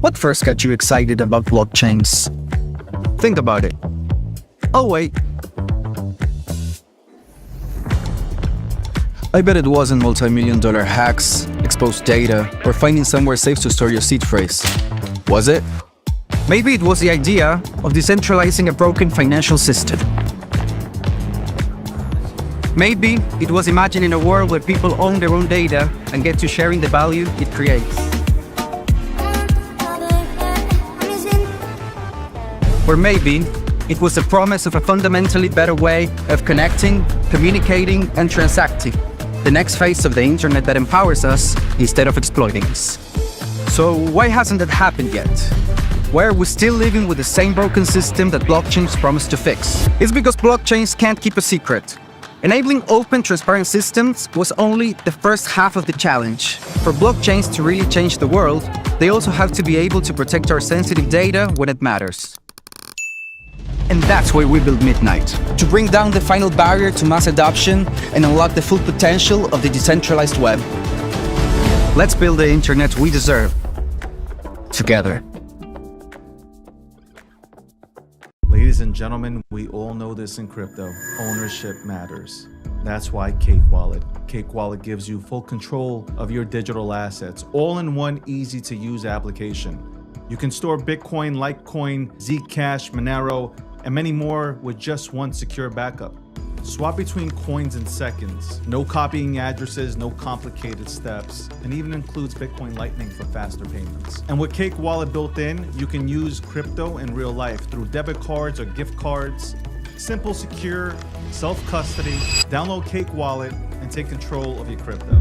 What first got you excited about blockchains? Think about it. Oh wait. I bet it wasn't multi-million-dollar hacks, exposed data, or finding somewhere safe to store your seed phrase. Was it? Maybe it was the idea of decentralizing a broken financial system. Maybe it was imagining a world where people own their own data and get to sharing the value it creates. Or maybe it was the promise of a fundamentally better way of connecting, communicating, and transacting. The next phase of the internet that empowers us instead of exploiting us. So why hasn't that happened yet? Why are we still living with the same broken system that blockchains promise to fix? It's because blockchains can't keep a secret. Enabling open, transparent systems was only the first half of the challenge. For blockchains to really change the world, they also have to be able to protect our sensitive data when it matters. And that's why we built Midnight, to bring down the final barrier to mass adoption and unlock the full potential of the decentralized web. Let's build the internet we deserve, together. Ladies and gentlemen, we all know this in crypto. Ownership matters. That's why Cake Wallet. Cake Wallet gives you full control of your digital assets, all in one easy-to-use application. You can store Bitcoin, Litecoin, Zcash, Monero, and many more with just one secure backup. Swap between coins in seconds. No copying addresses, no complicated steps, and even includes Bitcoin Lightning for faster payments. And with Cake Wallet built in, you can use crypto in real life through debit cards or gift cards. Simple, secure, self-custody. Download Cake Wallet and take control of your crypto.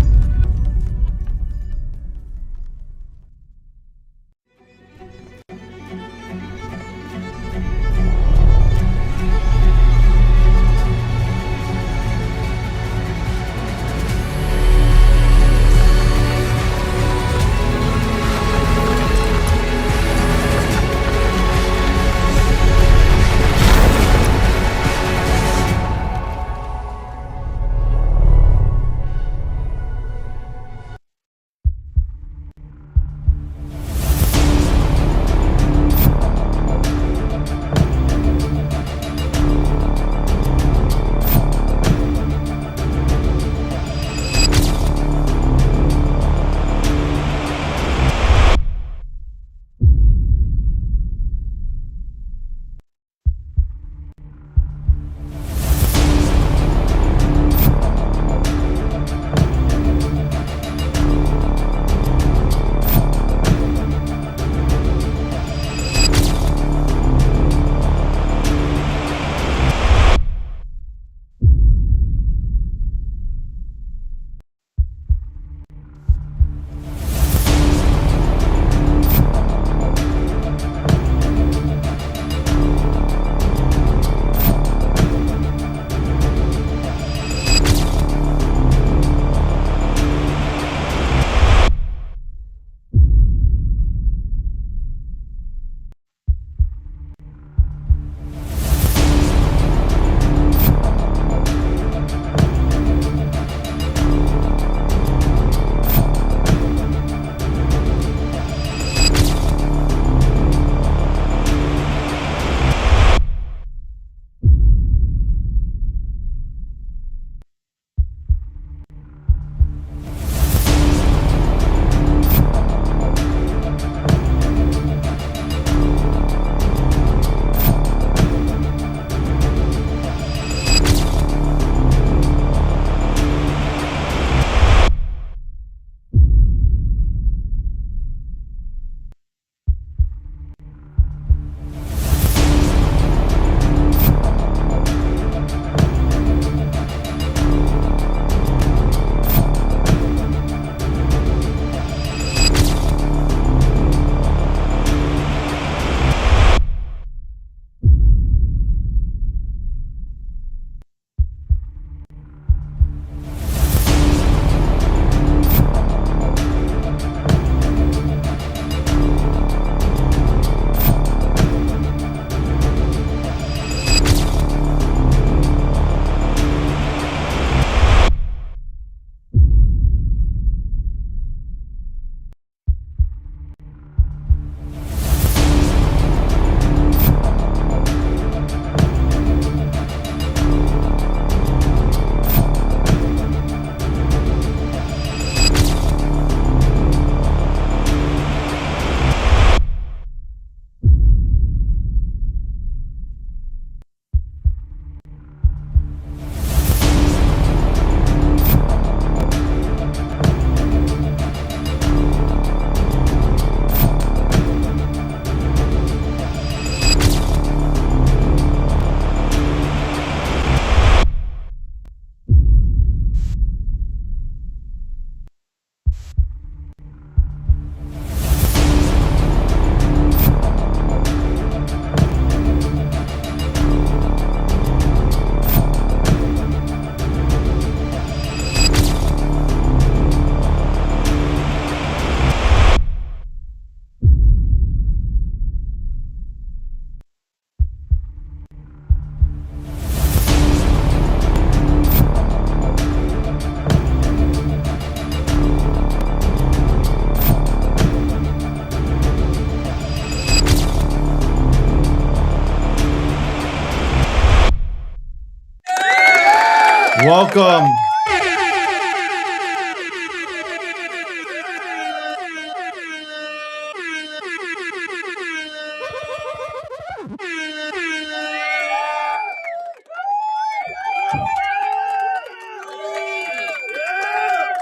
Welcome.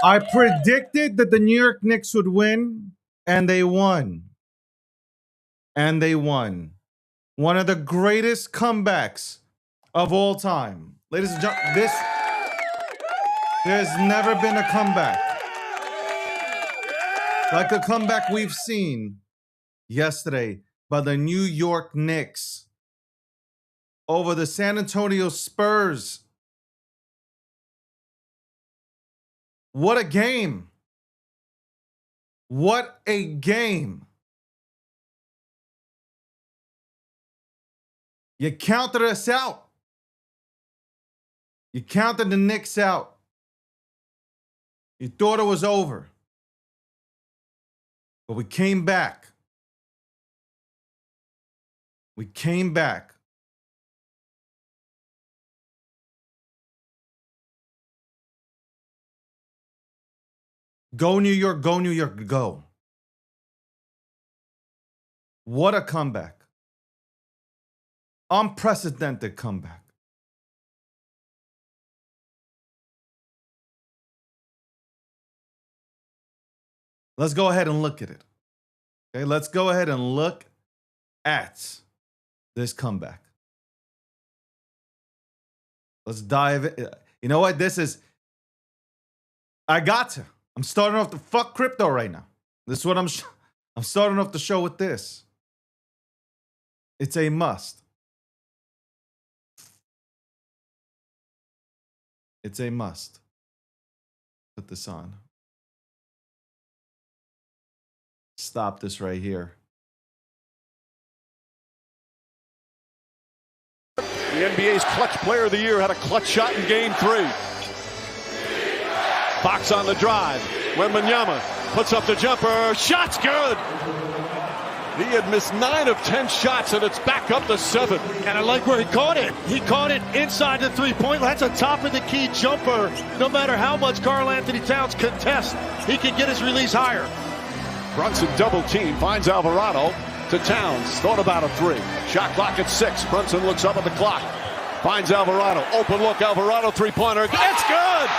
I predicted that the New York Knicks would win, and they won. And they won. One of the greatest comebacks of all time. Ladies and gentlemen, there's never been a comeback like the comeback we've seen yesterday by the New York Knicks over the San Antonio Spurs. What a game. What a game. You counted us out. You counted the Knicks out. You thought it was over. But we came back. We came back. Go New York, go New York, go. What a comeback. Unprecedented comeback. Let's go ahead and look at it. Okay, let's go ahead and look at this comeback. Let's dive in. You know what? I got to. I'm starting off the fuck crypto right now. This is what I'm starting off the show with this. It's a must. It's a must. Put this on. Stop this right here. The NBA's clutch player of the year had a clutch shot in game 3. Fox on the drive. Wembanyama puts up the jumper. Shot's good. He had missed 9 of 10 shots, and it's back up to 7. And I like where he caught it. He caught it inside the three-point line. That's a top-of-the-key jumper. No matter how much Karl Anthony Towns contests, he can get his release higher. Brunson double team, finds Alvarado to Towns. Thought about a 3. Shot clock at 6. Brunson looks up at the clock. Finds Alvarado. Open look, Alvarado three-pointer. It's good!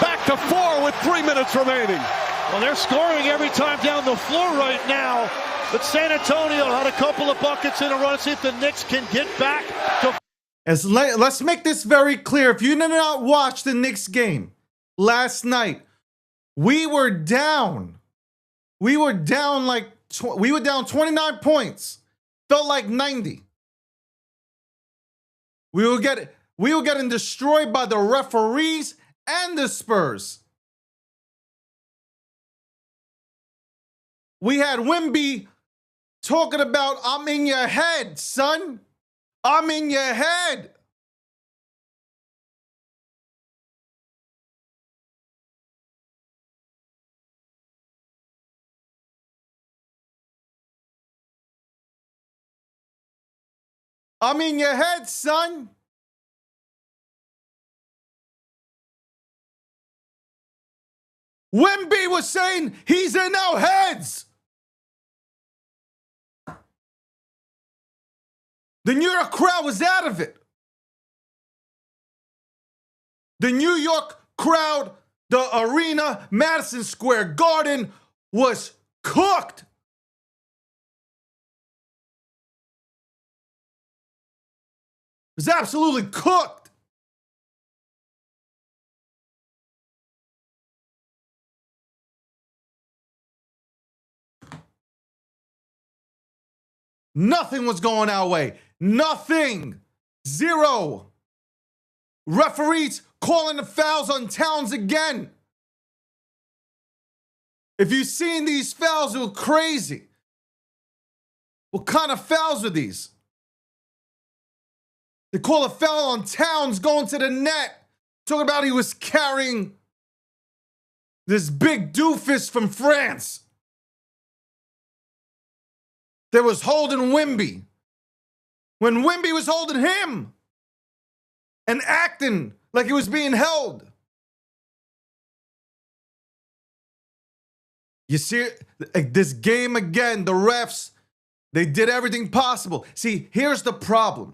Back to 4 with 3 minutes remaining. Well, they're scoring every time down the floor right now. But San Antonio had a couple of buckets in a run. See if the Knicks can get back to... Let's make this very clear. If you did not watch the Knicks game last night, we were down. We were down 29 points. Felt like 90. We were getting destroyed by the referees and the Spurs. We had Wemby talking about, I'm in your head, son. I'm in your head. I'm in your head, son. Wemby was saying he's in our heads. The New York crowd was out of it. The New York crowd, the arena, Madison Square Garden was cooked. It was absolutely cooked. Nothing was going our way. Nothing. Zero. Referees calling the fouls on Towns again. If you've seen these fouls, they were crazy. What kind of fouls are these? They call a foul on Towns going to the net. Talking about he was carrying this big doofus from France. That was holding Wemby when Wemby was holding him. and acting like he was being held. You see, this game again, the refs, they did everything possible. See, here's the problem.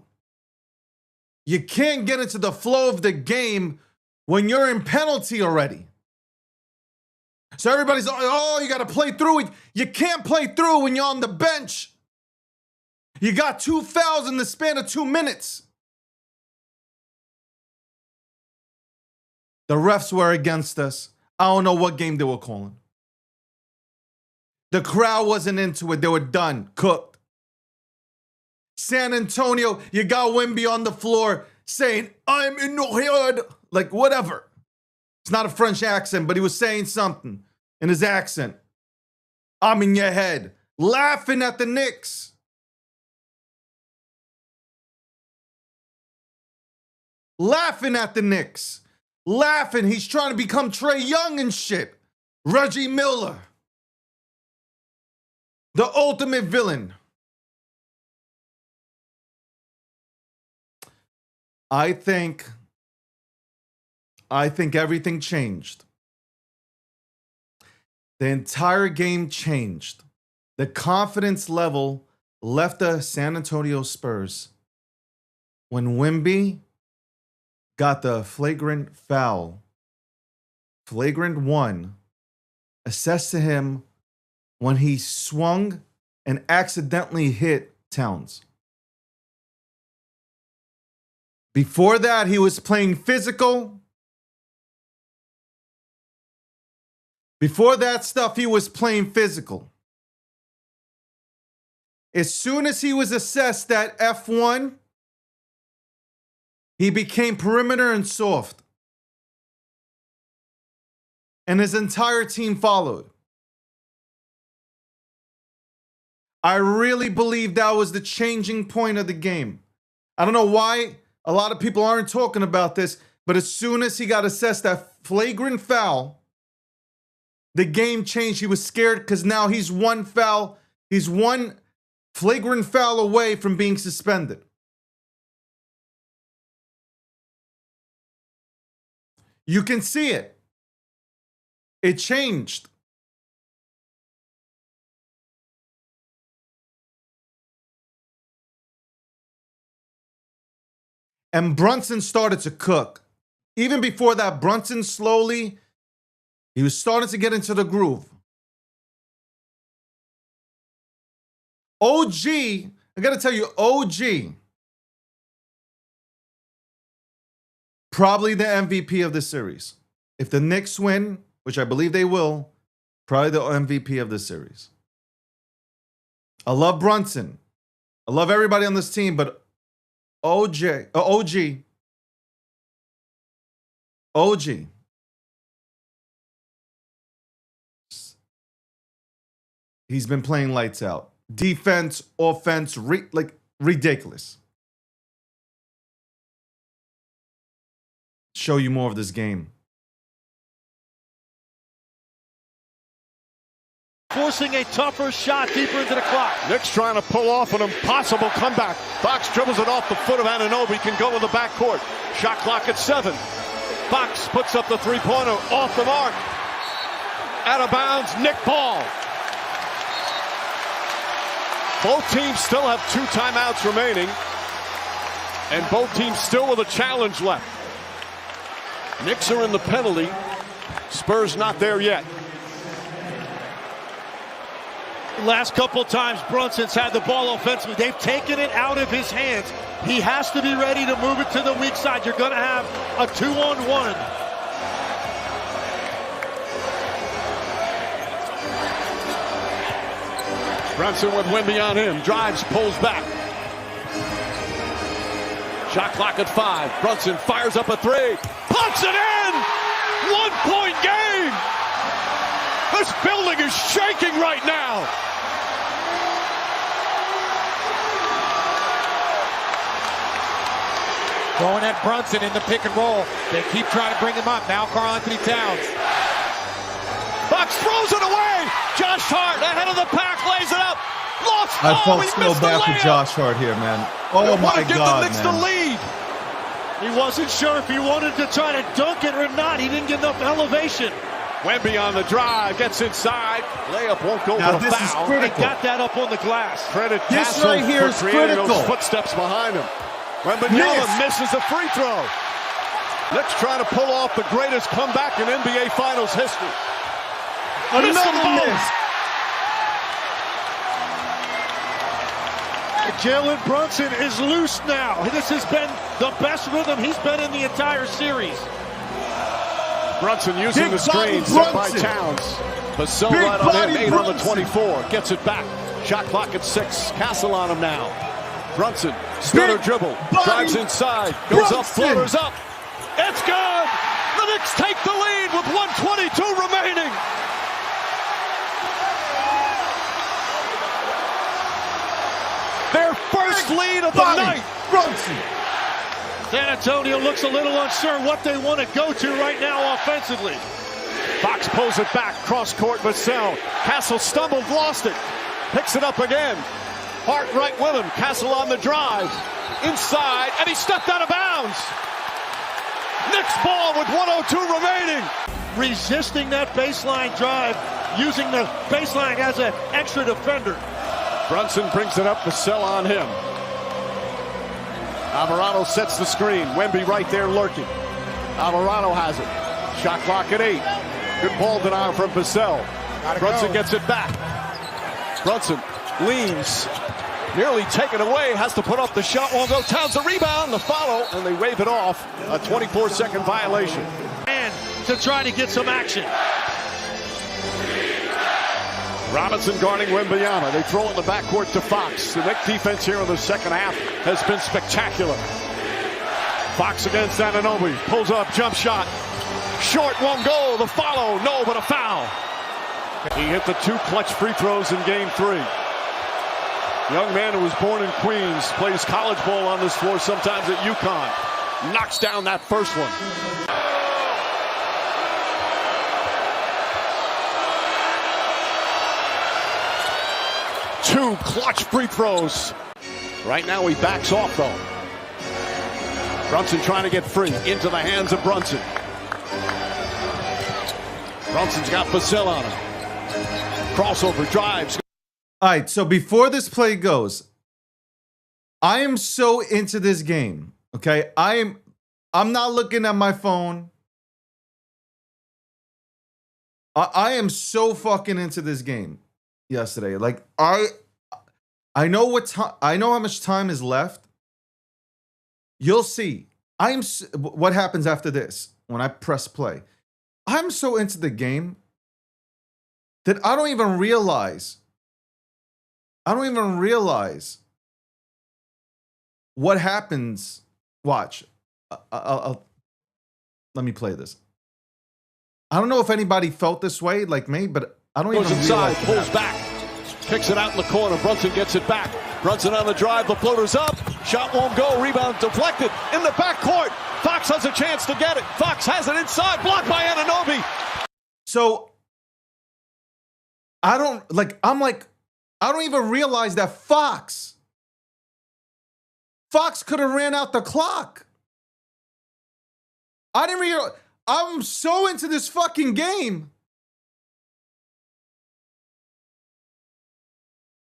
You can't get into the flow of the game when you're in penalty already. So everybody's, oh, you got to play through it. You can't play through when you're on the bench. You got 2 fouls in the span of 2 minutes. The refs were against us. I don't know what game they were calling. The crowd wasn't into it. They were done, cooked. San Antonio, you got Wemby on the floor saying, I'm in the hood. Like, whatever. It's not a French accent, but he was saying something in his accent. I'm in your head. Laughing at the Knicks. Laughing at the Knicks. Laughing. He's trying to become Trae Young and shit. Reggie Miller. The ultimate villain. I think everything changed. The entire game changed. The confidence level left the San Antonio Spurs when Wemby got the flagrant foul. Flagrant 1 assessed to him when he swung and accidentally hit Towns. Before that, he was playing physical. Before that stuff, he was playing physical. As soon as he was assessed that F1, he became perimeter and soft. And his entire team followed. I really believe that was the changing point of the game. I don't know why a lot of people aren't talking about this, but as soon as he got assessed that flagrant foul, the game changed. He was scared because now he's one foul. He's one flagrant foul away from being suspended. You can see it. It changed. And Brunson started to cook. Even before that, Brunson slowly, he was starting to get into the groove. OG, I gotta tell you, OG, probably the MVP of the series. If the Knicks win, which I believe they will, probably the MVP of the series. I love Brunson. I love everybody on this team, but OG. He's been playing lights out. Defense, offense, ridiculous. Show you more of this game. Forcing a tougher shot deeper into the clock. Knicks trying to pull off an impossible comeback. Fox dribbles it off the foot of Anunoby. Can go in the backcourt. Shot clock at 7. Fox puts up the three-pointer off the mark. Out of bounds, Nick Ball. Both teams still have 2 timeouts remaining. And both teams still with a challenge left. Knicks are in the penalty. Spurs not there yet. Last couple times Brunson's had the ball offensively. They've taken it out of his hands. He has to be ready to move it to the weak side. You're going to have a 2-on-1. Brunson with Wemby on him. Drives, pulls back. Shot clock at 5. Brunson fires up a 3. Puts it in! 1-point game! This building is shaking right now! Going at Brunson in the pick and roll. They keep trying to bring him up. Now Karl-Anthony Towns. Fox throws it away! Josh Hart ahead of the pack, lays it up. Lost. I felt he so missed the bad for layup. Josh Hart here, man. Oh my Give God, the Knicks man. the lead. He wasn't sure if he wanted to try to dunk it or not. He didn't get enough elevation. Wemby on the drive, gets inside. Layup won't go Now for a this foul. is He critical. got that up on the glass. Credit This Castle right here for is creating critical. those footsteps behind him. Wembanyama misses a free throw. Knicks trying to pull off the greatest comeback in NBA Finals history. Missed them Another both. miss. Jalen Brunson is loose now. This has been the best rhythm he's been in the entire series. Brunson using Big the screen, body set by Brunson. Towns. Basile Big right on him, body 8 on the Brunson. 24. Gets it back. Shot clock at 6. Castle on him now. Brunson, stutter Big dribble, body drives inside, goes up, Brunson. floaters up. It's good! The Knicks take the lead with 1:22 remaining. Their first lead of the Body night. Brunson. San Antonio looks a little unsure what they want to go to right now offensively. Fox pulls it back, cross court, Vassell. Castle stumbled, lost it. Picks it up again. Hart right with him. Castle on the drive. Inside, and he stepped out of bounds. Knicks ball with 1:02 remaining. Resisting that baseline drive, using the baseline as an extra defender. Brunson brings it up, Vassell on him. Alvarado sets the screen. Wemby right there lurking. Alvarado has it. Shot clock at 8. Good ball denial from Vassell. Brunson gets it back. Brunson leans. Nearly taken away. Has to put up the shot. Won't go. Towns the rebound. The follow. And they wave it off. A 24-second violation. And to try to get some action. Robinson guarding Wembanyama. They throw it in the backcourt to Fox. The Knicks defense here in the second half has been spectacular. Fox against Anunoby. Pulls up, jump shot. Short, won't go. The follow, no, but a foul. He hit the 2 clutch free throws in game 3. Young man who was born in Queens, plays college ball on this floor, sometimes at UConn. Knocks down that first one. Two clutch free throws. Right now he backs off though. Brunson trying to get free. Into the hands of Brunson. Brunson's got Vassell on him. Crossover drives. All right, so before this play goes, I am so into this game. Okay, I'm not looking at my phone. I am so fucking into this game yesterday. Like I know what time, I know how much time is left. You'll see. What happens after this when I press play. I'm so into the game that I don't even realize what happens. Watch. Let me play this. I don't know if anybody felt this way like me, but I don't Goes even inside, realize. pulls back. Kicks it out in the corner. Brunson gets it back. Brunson on the drive. The floater's up. Shot won't go. Rebound deflected. In the backcourt. Fox has a chance to get it. Fox has it inside. Blocked by Anunoby. So I don't even realize that Fox could have ran out the clock. I didn't realize. I'm so into this fucking game.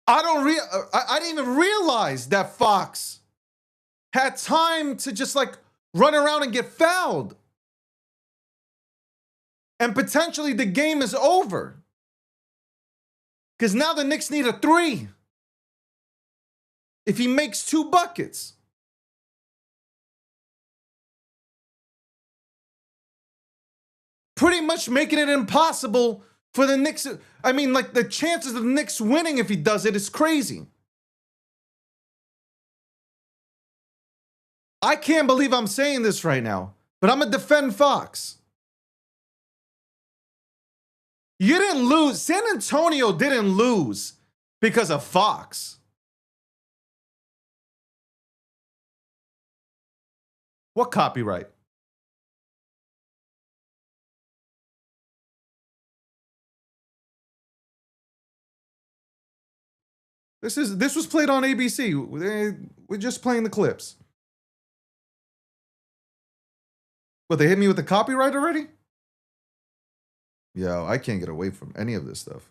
I didn't even realize that Fox had time to just like run around and get fouled. And potentially the game is over. Because now the Knicks need a 3. If he makes 2 buckets. Pretty much making it impossible for the Knicks. I mean, like the chances of the Knicks winning if he does it is crazy. I can't believe I'm saying this right now, but I'm going to defend Fox. You didn't lose. San Antonio didn't lose because of Fox. What copyright? This was played on ABC. We're just playing the clips. What, they hit me with the copyright already? Yo, I can't get away from any of this stuff.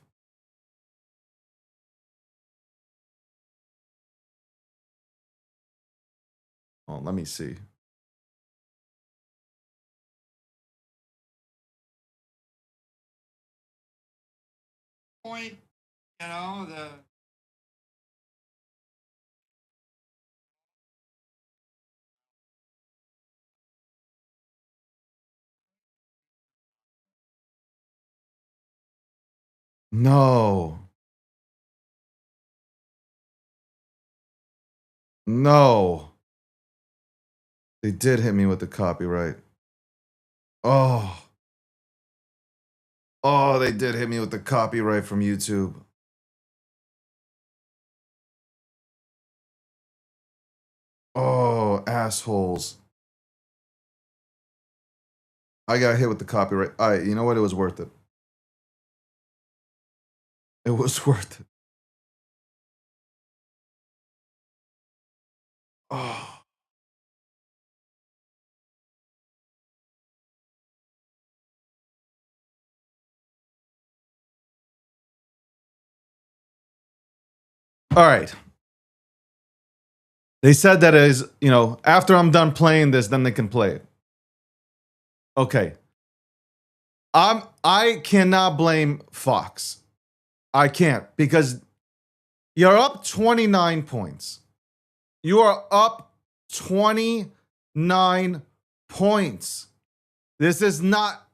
Oh, let me see. Point, you know, the No. No. They did hit me with the copyright. Oh. Oh, they did hit me with the copyright from YouTube. Oh, assholes. I got hit with the copyright. All right, you know what? It was worth it. It was worth it. Oh. All right. They said that is, you know, after I'm done playing this, then they can play it. Okay. I cannot blame Fox. I can't, because you're up 29 points. You are up 29 points. This is not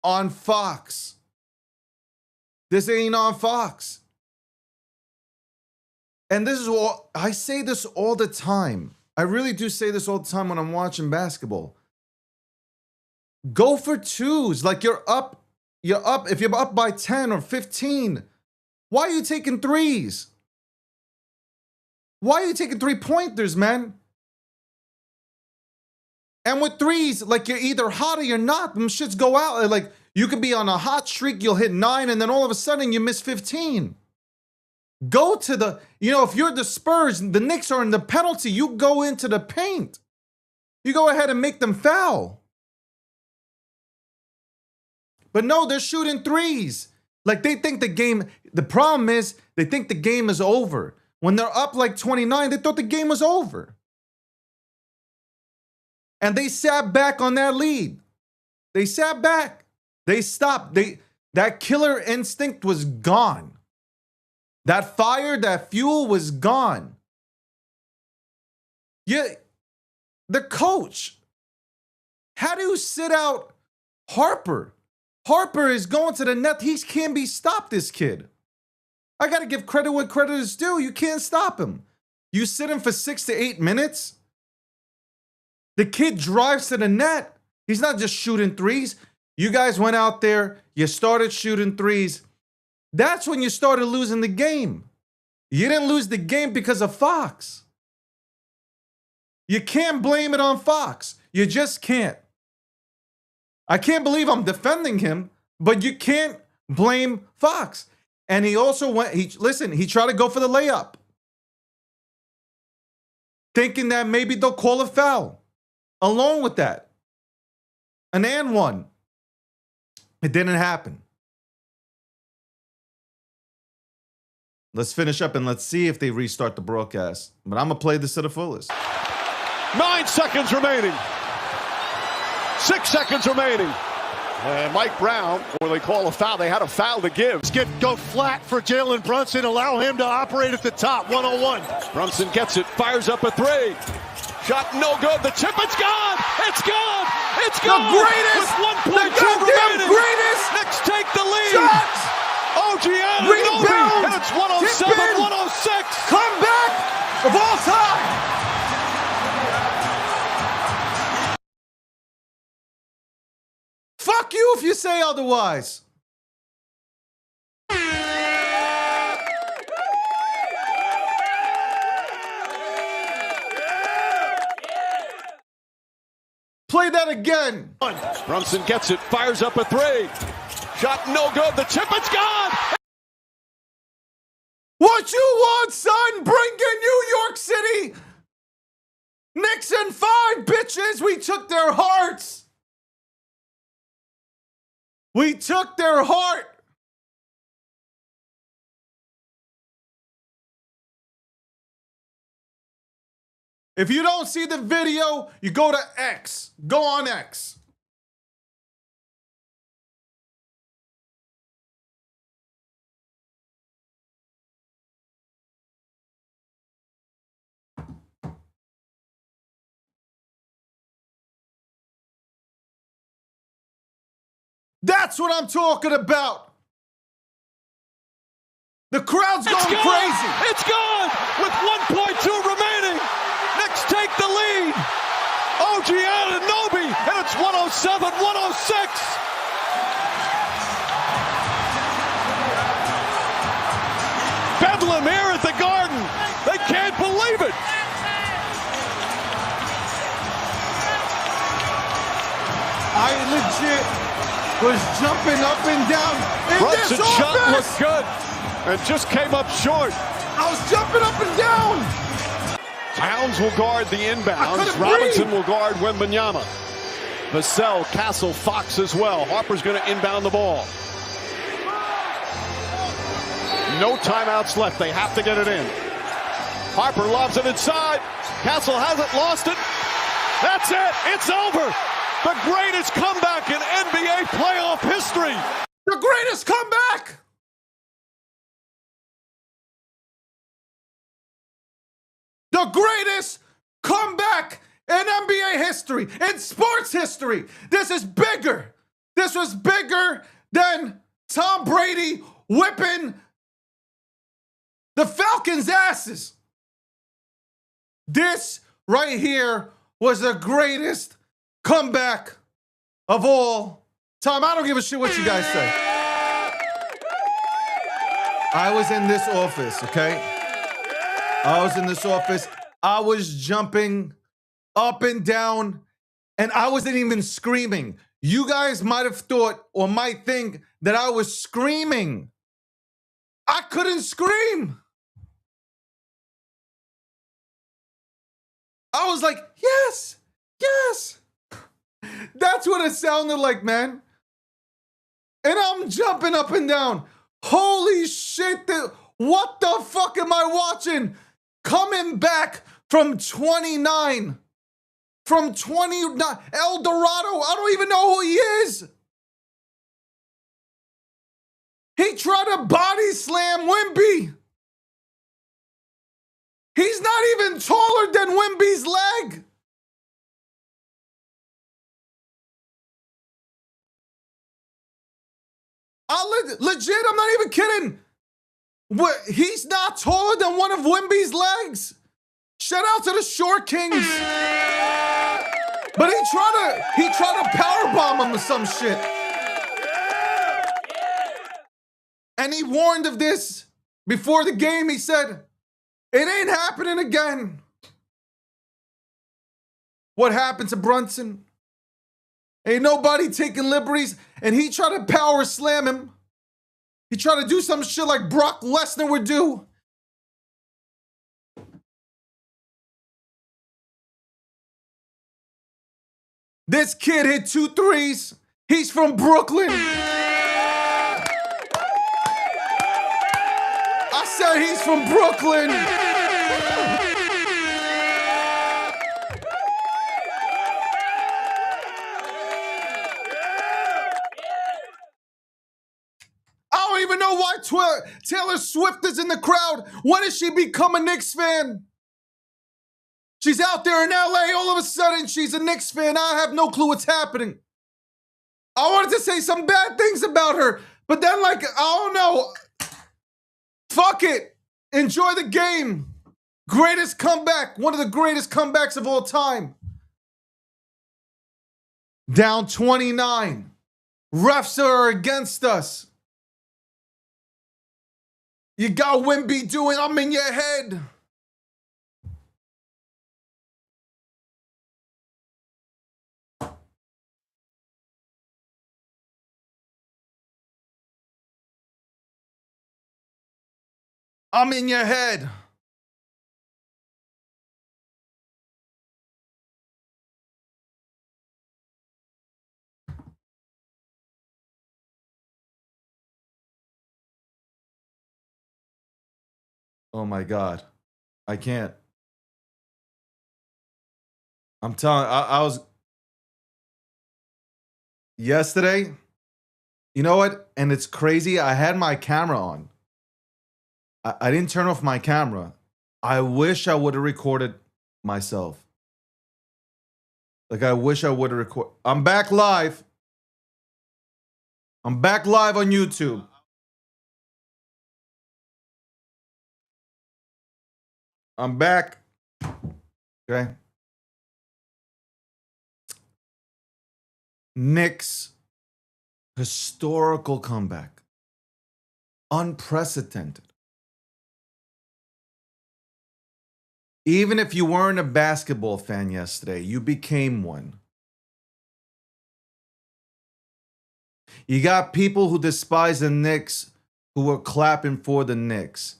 on Fox. This ain't on Fox. And this is all, I say this all the time. I really do say this all the time when I'm watching basketball. Go for twos. Like you're up. If you're up by 10 or 15, why are you taking threes? Why are you taking 3-pointers, man? And with threes, like you're either hot or you're not. Them shits go out. Like you could be on a hot streak, you'll hit 9, and then all of a sudden you miss 15. Go to the, you know, if you're the Spurs, the Knicks are in the penalty, you go into the paint. You go ahead and make them foul. But no, they're shooting threes. Like they think the game, the problem is they think the game is over. When they're up like 29, they thought the game was over. And they sat back on that lead. They sat back. They stopped. That killer instinct was gone. That fire, that fuel was gone. Yeah, the coach. How do you sit out Harper? Harper is going to the net. He can't be stopped, this kid. I got to give credit what credit is due. You can't stop him. You sit him for 6 to 8 minutes. The kid drives to the net. He's not just shooting threes. You guys went out there. You started shooting threes. That's when you started losing the game. You didn't lose the game because of Fox. You can't blame it on Fox. You just can't. I can't believe I'm defending him, but you can't blame Fox. And he also went, he tried to go for the layup, thinking that maybe they'll call a foul. Along with that, an and one. It didn't happen. Let's finish up and let's see if they restart the broadcast. But I'm going to play this to the fullest. 9 seconds remaining. 6 seconds remaining. And Mike Brown, when they call a foul, they had a foul to give. Go flat for Jalen Brunson. Allow him to operate at the top. 101. Brunson gets it, fires up a 3. Shot no good. The chip, it's gone. It's gone. It's gone. The greatest. With 1.2 remaining. Greatest. Knicks take the lead. Shots. OG Rebound. and it's 107-106. Comeback of all time. Fuck you if you say otherwise. Play that again. Brunson gets it, fires up a 3. Shot no good. The chip, it's gone. What you want, son? Bring in New York City. Knicks in 5, bitches. We took their hearts. We took their heart. If you don't see the video, you go to X. Go on X. That's what I'm talking about. The crowd's going crazy. It's gone with 1.2 remaining. Knicks take the lead. OG Anunoby, and it's 107-106. Bedlam here at the Garden. They can't believe it. I legit was jumping up and down in this Brunson's shot office. looked good and just came up short. I was jumping up and down. Towns will guard the I inbounds. couldn't Robinson breathe. will guard Wembanyama. Vassell, Castle, Fox as well. Harper's going to inbound the ball. No timeouts left. They have to get it in. Harper lobs it inside. Castle hasn't lost it. That's it. It's over. The greatest comeback in NBA playoff history. The greatest comeback. The greatest comeback in NBA history, in sports history. This is bigger. This was bigger than Tom Brady whipping the Falcons' asses. This right here was the greatest comeback of all time. I don't give a shit what you guys say. I was in this office, okay? I was in this office. I was jumping up and down, and I wasn't even screaming. You guys might have thought or might think that I was screaming. I couldn't scream. I was like, yes, yes. That's what it sounded like, man. And I'm jumping up and down. Holy shit, what the fuck am I watching? Coming back from 29. From 29. El Dorado, I don't even know who he is. He tried to body slam Wemby. He's not even taller than Wemby's leg. Legit, I'm not even kidding. He's not taller than one of Wemby's legs. Shout out to the Short Kings. But he tried to powerbomb him or some shit. And he warned of this before the game. He said, it ain't happening again. What happened to Brunson? Ain't nobody taking liberties. And he tried to power slam him. He tried to do some shit like Brock Lesnar would do. This kid hit 2 threes. He's from Brooklyn. I said he's from Brooklyn. I don't even know why Taylor Swift is in the crowd. When did she become a Knicks fan? She's out there in LA, all of a sudden she's a Knicks fan. I have no clue what's happening. I wanted to say some bad things about her, but then I don't know. Fuck it. Enjoy the game. Greatest comeback. One of the greatest comebacks of all time. Down 29. Refs are against us. You got Wemby doing, I'm in your head. I'm in your head. Oh my God. I can't. I'm telling I was yesterday. You know what? And it's crazy. I had my camera on. I didn't turn off my camera. I wish I would have recorded myself. Like, I wish I would have recorded. I'm back live. I'm back live on YouTube. I'm back. Okay. Knicks historical comeback. Unprecedented. Even if you weren't a basketball fan yesterday, you became one. You got people who despise the Knicks who were clapping for the Knicks.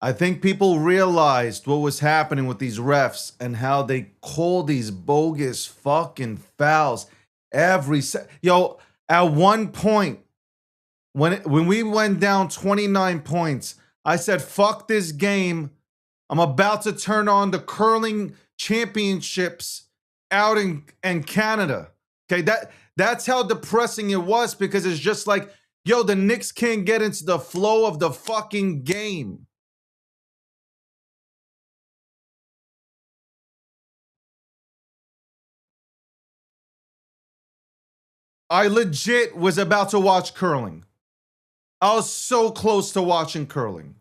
I think people realized what was happening with these refs and how they call these bogus fucking fouls every yo, at one point when we went down 29 points, I said fuck this game. I'm about to turn on the curling championships out in Canada. Okay, that's how depressing it was, because it's just like, yo, the Knicks can't get into the flow of the fucking game. I legit was about to watch curling. I was so close to watching curling.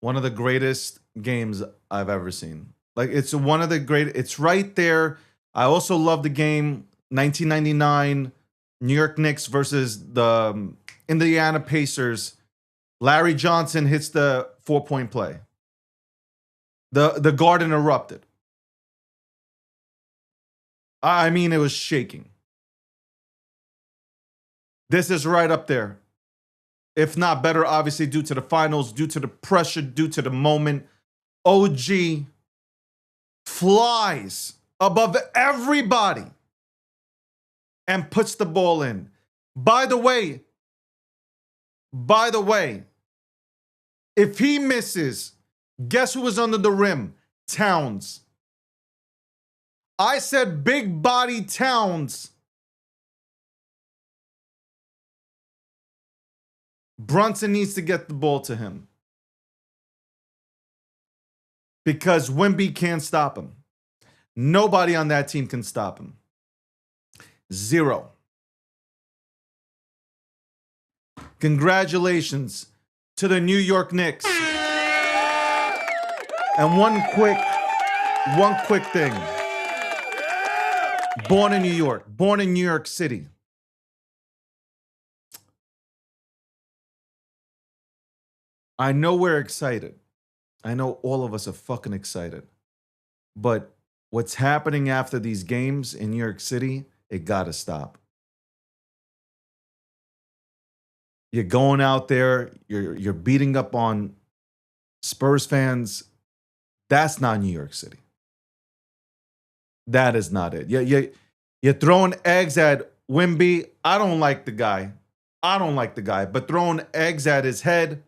One of the greatest games I've ever seen. Like, it's one of the great, it's right there. I also love the game 1999 New York Knicks versus the Indiana Pacers. Larry Johnson hits the 4-point play. The Garden erupted. I mean, it was shaking. This is right up there. If not better, obviously, due to the finals, due to the pressure, due to the moment. OG flies above everybody and puts the ball in. By the way, if he misses, guess who was under the rim? Towns. I said big body Towns. Brunson needs to get the ball to him, because Wemby can't stop him. Nobody on that team can stop him. Zero. Congratulations to the New York Knicks. And one quick thing. Born in New York, born in New York City. I know we're excited. I know all of us are fucking excited. But what's happening after these games in New York City, it gotta stop. You're going out there, you're beating up on Spurs fans. That's not New York City. That is not it. You're throwing eggs at Wemby. I don't like the guy. But throwing eggs at his head,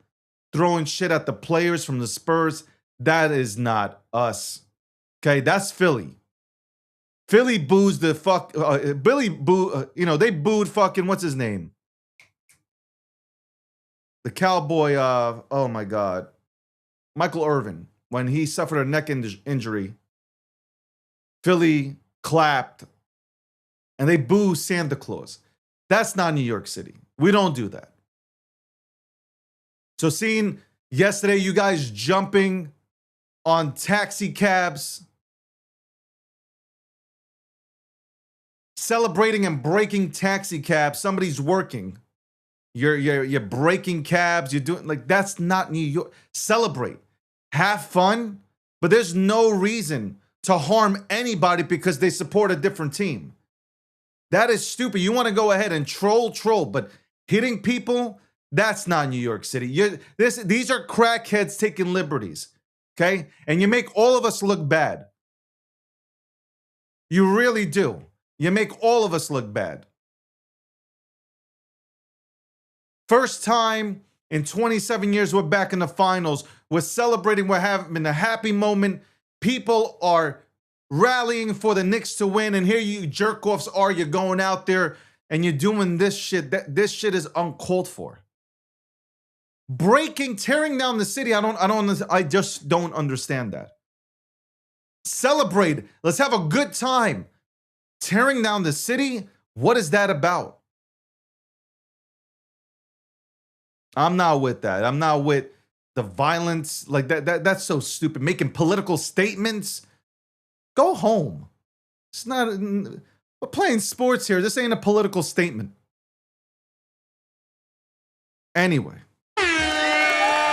throwing shit at the players from the Spurs, that is not us. Okay, that's Philly. Philly boos the fuck. Billy boo. They booed fucking what's his name? The cowboy. Oh my God, Michael Irvin, when he suffered a neck injury. Philly clapped, and they boo Santa Claus. That's not New York City. We don't do that. So seeing yesterday you guys jumping on taxi cabs, celebrating and breaking taxi cabs. Somebody's working. You're breaking cabs. You're doing, like, that's not New York. Celebrate, have fun, but there's no reason to harm anybody because they support a different team. That is stupid. You want to go ahead and troll, but hitting people, that's not New York City. These are crackheads taking liberties, okay? And you make all of us look bad. You really do. You make all of us look bad. First time in 27 years, we're back in the finals. We're celebrating. We're having a happy moment. People are rallying for the Knicks to win. And here you jerk-offs are. You're going out there and you're doing this shit. This shit is uncalled for. Tearing down the city. I just don't understand that. Celebrate. Let's have a good time. Tearing down the city? What is that about? I'm not with that. I'm not with the violence like that. That's so stupid. Making political statements. Go home. It's not. We're playing sports here. This ain't a political statement. Anyway, I'm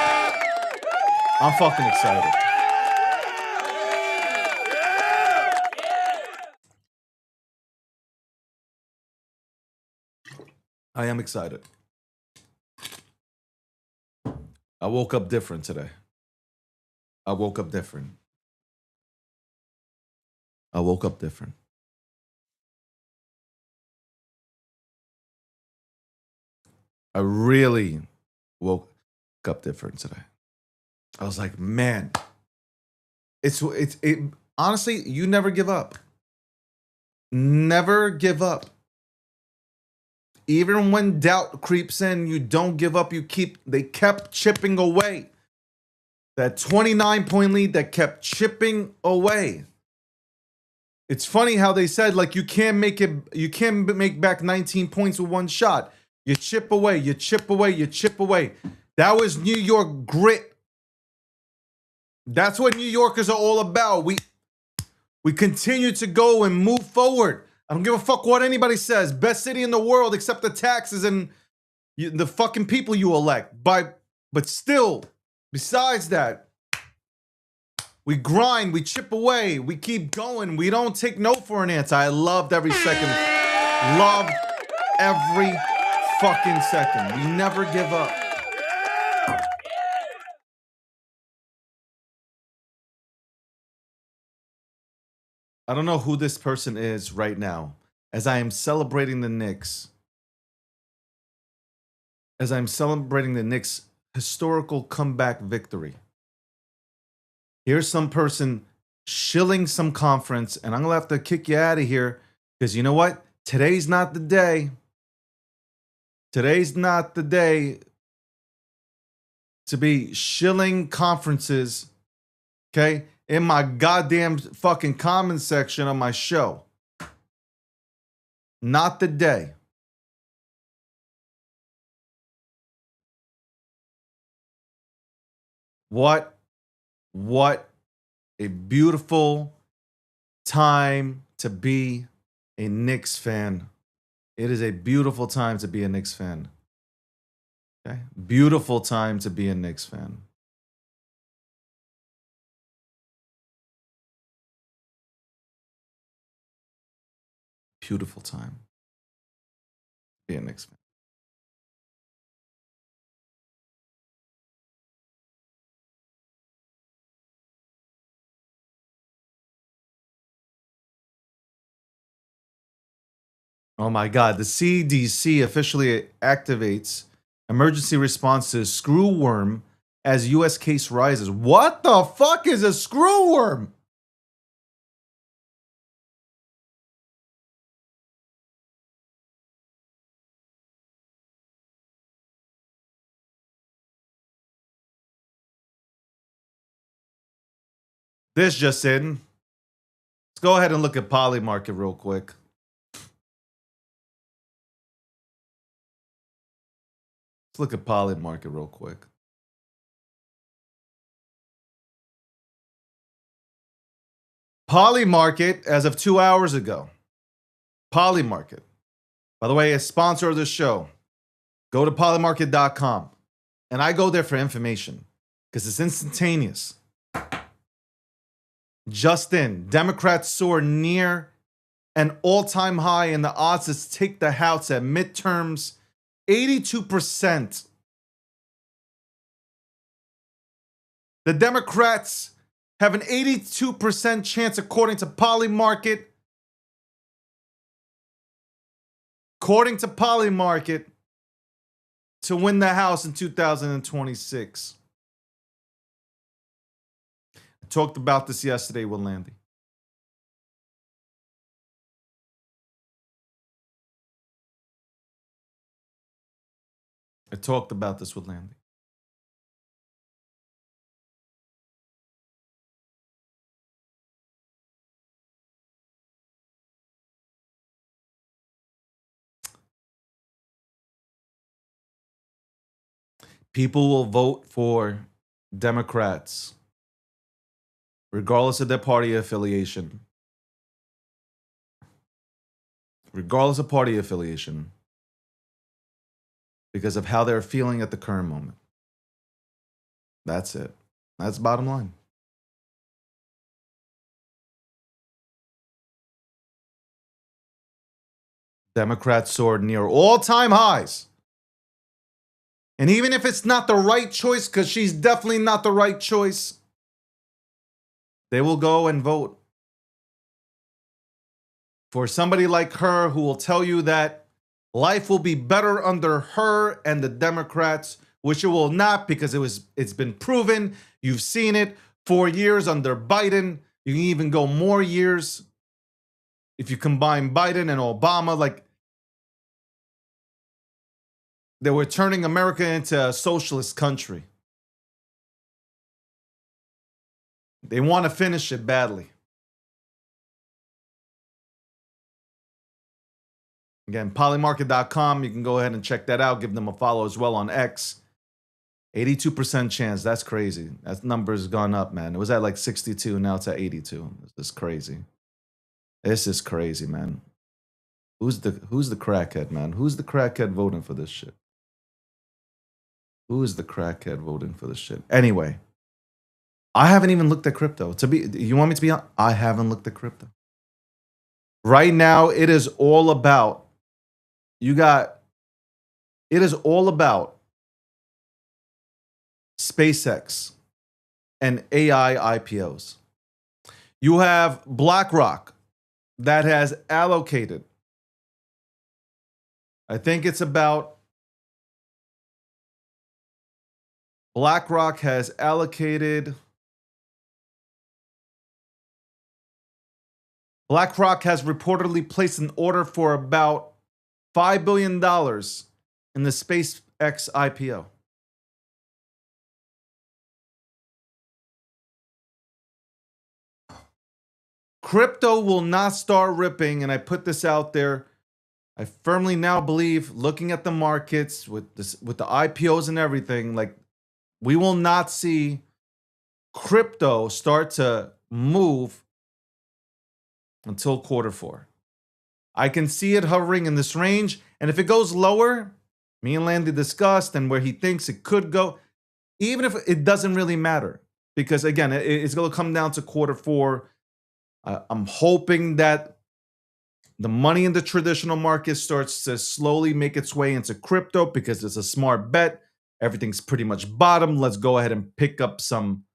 fucking excited. I am excited. I woke up different today. I woke up different. I really woke up different today. I was like, man, it honestly, you never give up. Never give up. Even when doubt creeps in, you don't give up. They kept chipping away. That 29-point lead that kept chipping away. It's funny how they said, like, you can't make back 19 points with one shot. You chip away, you chip away, you chip away. That was New York grit. That's what New Yorkers are all about. We continue to go and move forward. I don't give a fuck what anybody says. Best city in the world, except the taxes and the fucking people you elect. But still, besides that, we grind, we chip away, we keep going. We don't take no for an answer. I loved every second. Loved every fucking second. We never give up. I don't know who this person is right now. As I am celebrating the Knicks. As I'm celebrating the Knicks' historical comeback victory. Here's some person shilling some conference, and I'm going to have to kick you out of here because you know what? Today's not the day. Today's not the day to be shilling conferences, okay, in my goddamn fucking comment section on my show. Not the day. What a beautiful time to be a Knicks fan. It is a beautiful time to be a Knicks fan. Okay? Beautiful time to be a Knicks fan. Beautiful time to be a Knicks fan. Oh my God, the CDC officially activates emergency response to screwworm as US case rises. What the fuck is a screwworm? This just in. Let's go ahead and look at Polymarket real quick. Let's look at Polymarket real quick. Polymarket, as of 2 hours ago. Polymarket. By the way, a sponsor of this show. Go to polymarket.com. And I go there for information because it's instantaneous. Just in, Democrats soar near an all-time high in the odds to take the House at midterms. 82%. The Democrats have an 82% chance, according to Polymarket, according to Polymarket, to win the House in 2026. I talked about this yesterday with Landy. I talked about this with Landy. People will vote for Democrats, regardless of their party affiliation. Regardless of party affiliation, because of how they're feeling at the current moment. That's it. That's bottom line. Democrats soared near all-time highs. And even if it's not the right choice, because she's definitely not the right choice, they will go and vote for somebody like her who will tell you that life will be better under her and the Democrats, which it will not, because it's been proven. You've seen it 4 years under Biden. You can even go more years if you combine Biden and Obama. Like, they were turning America into a socialist country. They want to finish it badly. Again, polymarket.com. You can go ahead and check that out. Give them a follow as well on X. 82% chance. That's crazy. That number has gone up, man. It was at like 62. Now it's at 82. This is crazy. This is crazy, man. Who's the crackhead, man? Who's the crackhead voting for this shit? Who is the crackhead voting for this shit? Anyway, I haven't even looked at crypto. You want me to be honest? I haven't looked at crypto. Right now, it is all about SpaceX and AI IPOs. You have BlackRock that has allocated, I think it's about, BlackRock has allocated, BlackRock has reportedly placed an order for about $5 billion in the SpaceX IPO. Crypto will not start ripping, and I put this out there. I firmly now believe, looking at the markets with the IPOs and everything, like, we will not see crypto start to move until Q4. I can see it hovering in this range, and if it goes lower, me and Landy discussed, and where he thinks it could go, even if it doesn't really matter, because again, it's going to come down to Q4. I'm hoping that the money in the traditional market starts to slowly make its way into crypto, because it's a smart bet. Everything's pretty much bottom. Let's go ahead and pick up some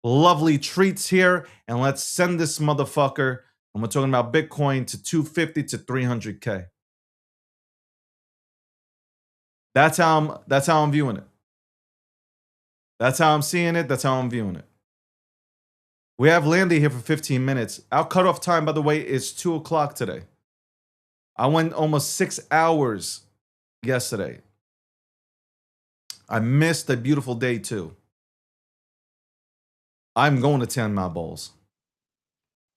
lovely treats here, and let's send this motherfucker, and we're talking about Bitcoin, to 250 to 300K. That's how I'm viewing it. That's how I'm seeing it. That's how I'm viewing it. We have Landy here for 15 minutes. Our cutoff time, by the way, is 2 o'clock today. I went almost 6 hours yesterday. I missed a beautiful day too. I'm going to tan my balls.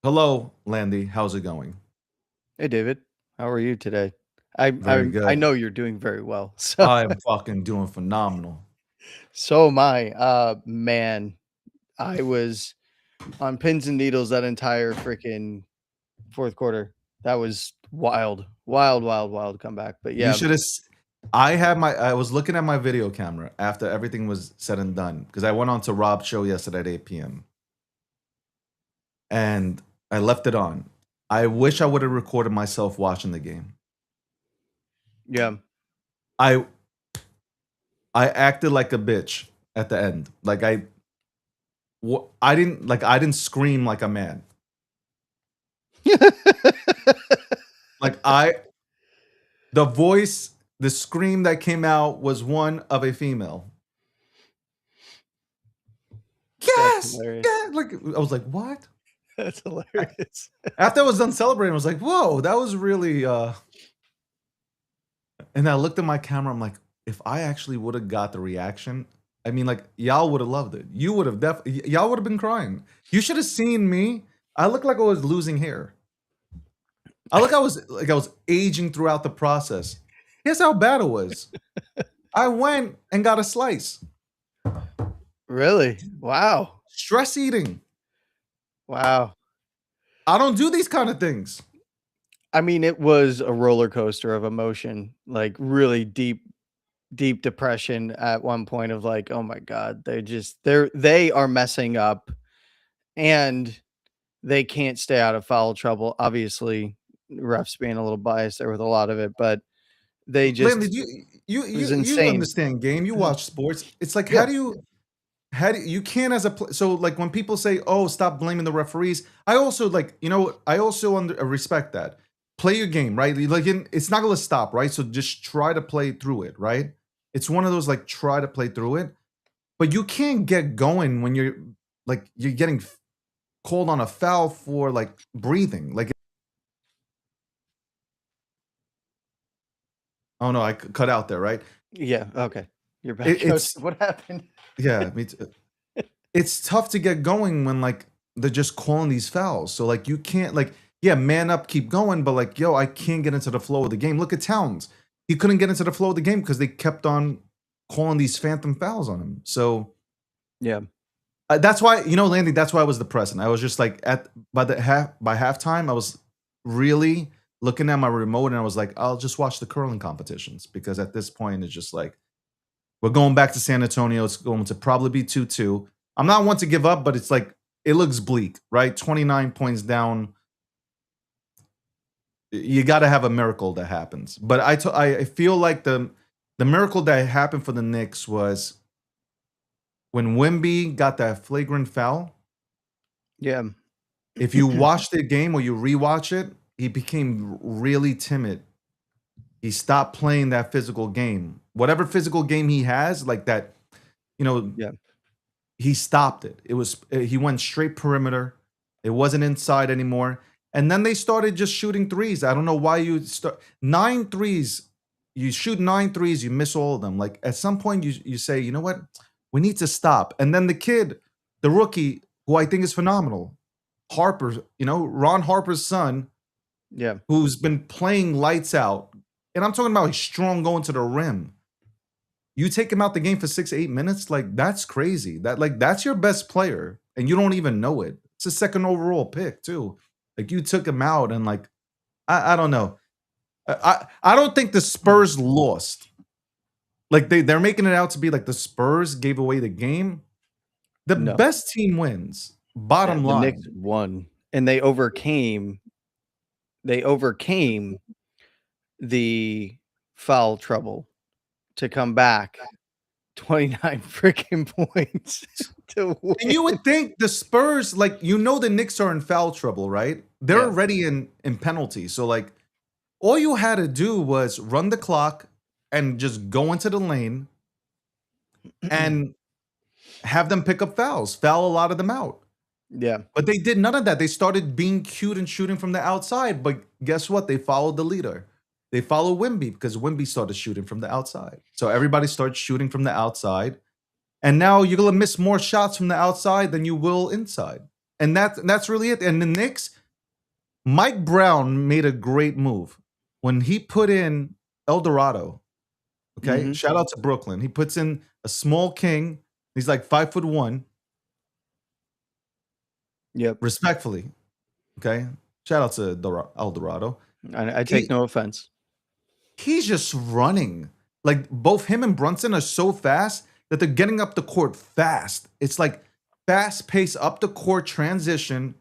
Hello, Landy. How's it going? Hey, David. How are you today? I Good. I know you're doing very well. So I'm fucking doing phenomenal. so am I. Man, I was on pins and needles that entire freaking fourth quarter. That was wild comeback. But yeah, You should have. I was looking at my video camera after everything was said and done, because I went on to Rob's show yesterday at 8 p.m. and I left it on. I wish I would have recorded myself watching the game. yeah. I acted like a bitch at the end. Like I didn't scream like a man. Like The voice, the scream that came out was one of a female. Yes, hilarious. yeah. Like I was like, what? That's hilarious. After I was done celebrating, I was like, whoa, that was really. And I looked at my camera. I'm like, if I actually would have got the reaction, I mean, like y'all would have loved it. You would have definitely. Y'all would have been crying. You should have seen me. I looked like I was losing hair. I was aging throughout the process. Here's how bad it was. I went and got a slice. Really? Wow. Stress eating. Wow. I don't do these kind of things. I mean, it was a roller coaster of emotion, like really deep depression at one point of like, oh my God, they are messing up and they can't stay out of foul trouble. Obviously, refs being a little biased there with a lot of it, but they just Landon, you insane. understand game. You watch sports. It's like Yeah. how do you can't as a so like when people say, "Oh, stop blaming the referees." I also like I also respect that. Play your game, right? Like it's not going to stop, right? So just try to play through it, right? It's one of those like try to play through it, but you can't get going when you're getting called on a foul for like breathing. Like, oh no, I cut out there, right? Yeah. Okay. You're back. It's What happened? yeah, me too. It's tough to get going when like they're just calling these fouls. So like you can't like yeah, man up, keep going, but like yo, I can't get into the flow of the game. Look at Towns. He couldn't get into the flow of the game because they kept on calling these phantom fouls on him. So Yeah. that's why Landy. That's why I was depressed. And I was just like by halftime, I was really looking at my remote and I was like, I'll just watch the curling competitions because at this point it's just like we're going back to San Antonio. It's going to probably be 2-2. I'm not one to give up, but it's like it looks bleak, right? 29 points down. You got to have a miracle that happens. But I feel like the miracle that happened for the Knicks was when Wemby got that flagrant foul. Yeah. If you watch the game or you rewatch it, he became really timid. He stopped playing that physical game. Whatever physical game he has, like that, Yeah. he stopped it. He went straight perimeter. It wasn't inside anymore. And then they started just shooting threes. I don't know why you start 9 threes. You shoot 9 threes, you miss all of them. Like at some point you say, you know what? We need to stop. And then the kid, the rookie, who I think is phenomenal, Harper, Ron Harper's son, Yeah. who's been playing lights out. And I'm talking about he's strong going to the rim. You take him out the game for 6-8 minutes, like that's crazy. That's your best player, and you don't even know it. It's a second overall pick too. Like you took him out, and like I don't know. I don't think the Spurs lost. Like they're making it out to be like the Spurs gave away the game. The No. best team wins. Bottom The line. Knicks won, and they overcame the foul trouble to come back 29 freaking points to win. And you would think the Spurs, like the Knicks are in foul trouble, right? They're Yeah. already in penalty. So like all you had to do was run the clock and just go into the lane and have them pick up fouls, foul a lot of them out. Yeah. But they did none of that. They started being cute and shooting from the outside. But guess what? They followed the leader. They followed Wemby because Wemby started shooting from the outside. So everybody started shooting from the outside. And now you're going to miss more shots from the outside than you will inside. And that's really it. And the Knicks, Mike Brown made a great move. When he put in El Dorado, okay? Mhm. Shout out to Brooklyn. He puts in a small king. He's like 5'1". Yep. Respectfully, okay? Shout out to El Dorado. I take no offense. He's just running. Like both him and Brunson are so fast that they're getting up the court fast. It's like fast pace up the court transition.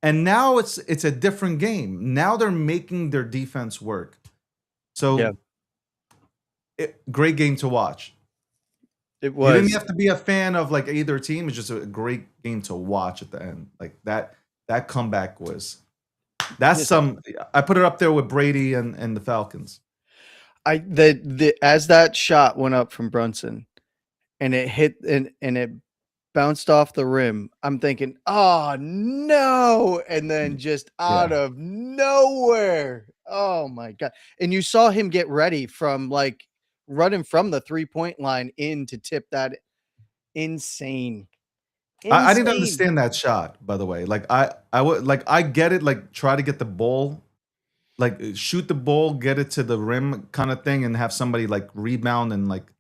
And now it's a different game. Now they're making their defense work. So Yeah. Great game to watch. It You didn't was. have to be a fan of like either team. It's just a great game to watch at the end. Like that comeback was That's Just some. I put it up there with Brady and the Falcons. as that shot went up from Brunson and it hit and it bounced off the rim, I'm thinking, "Oh no!" And then just out Yeah. of nowhere, oh my god! And you saw him get ready from like running from the 3-point line in to tip that. Insane, I didn't insane. understand that shot, by the way. Like I would like I get it, like try to get the ball, like shoot the ball, get it to the rim kind of thing, and have somebody like rebound and like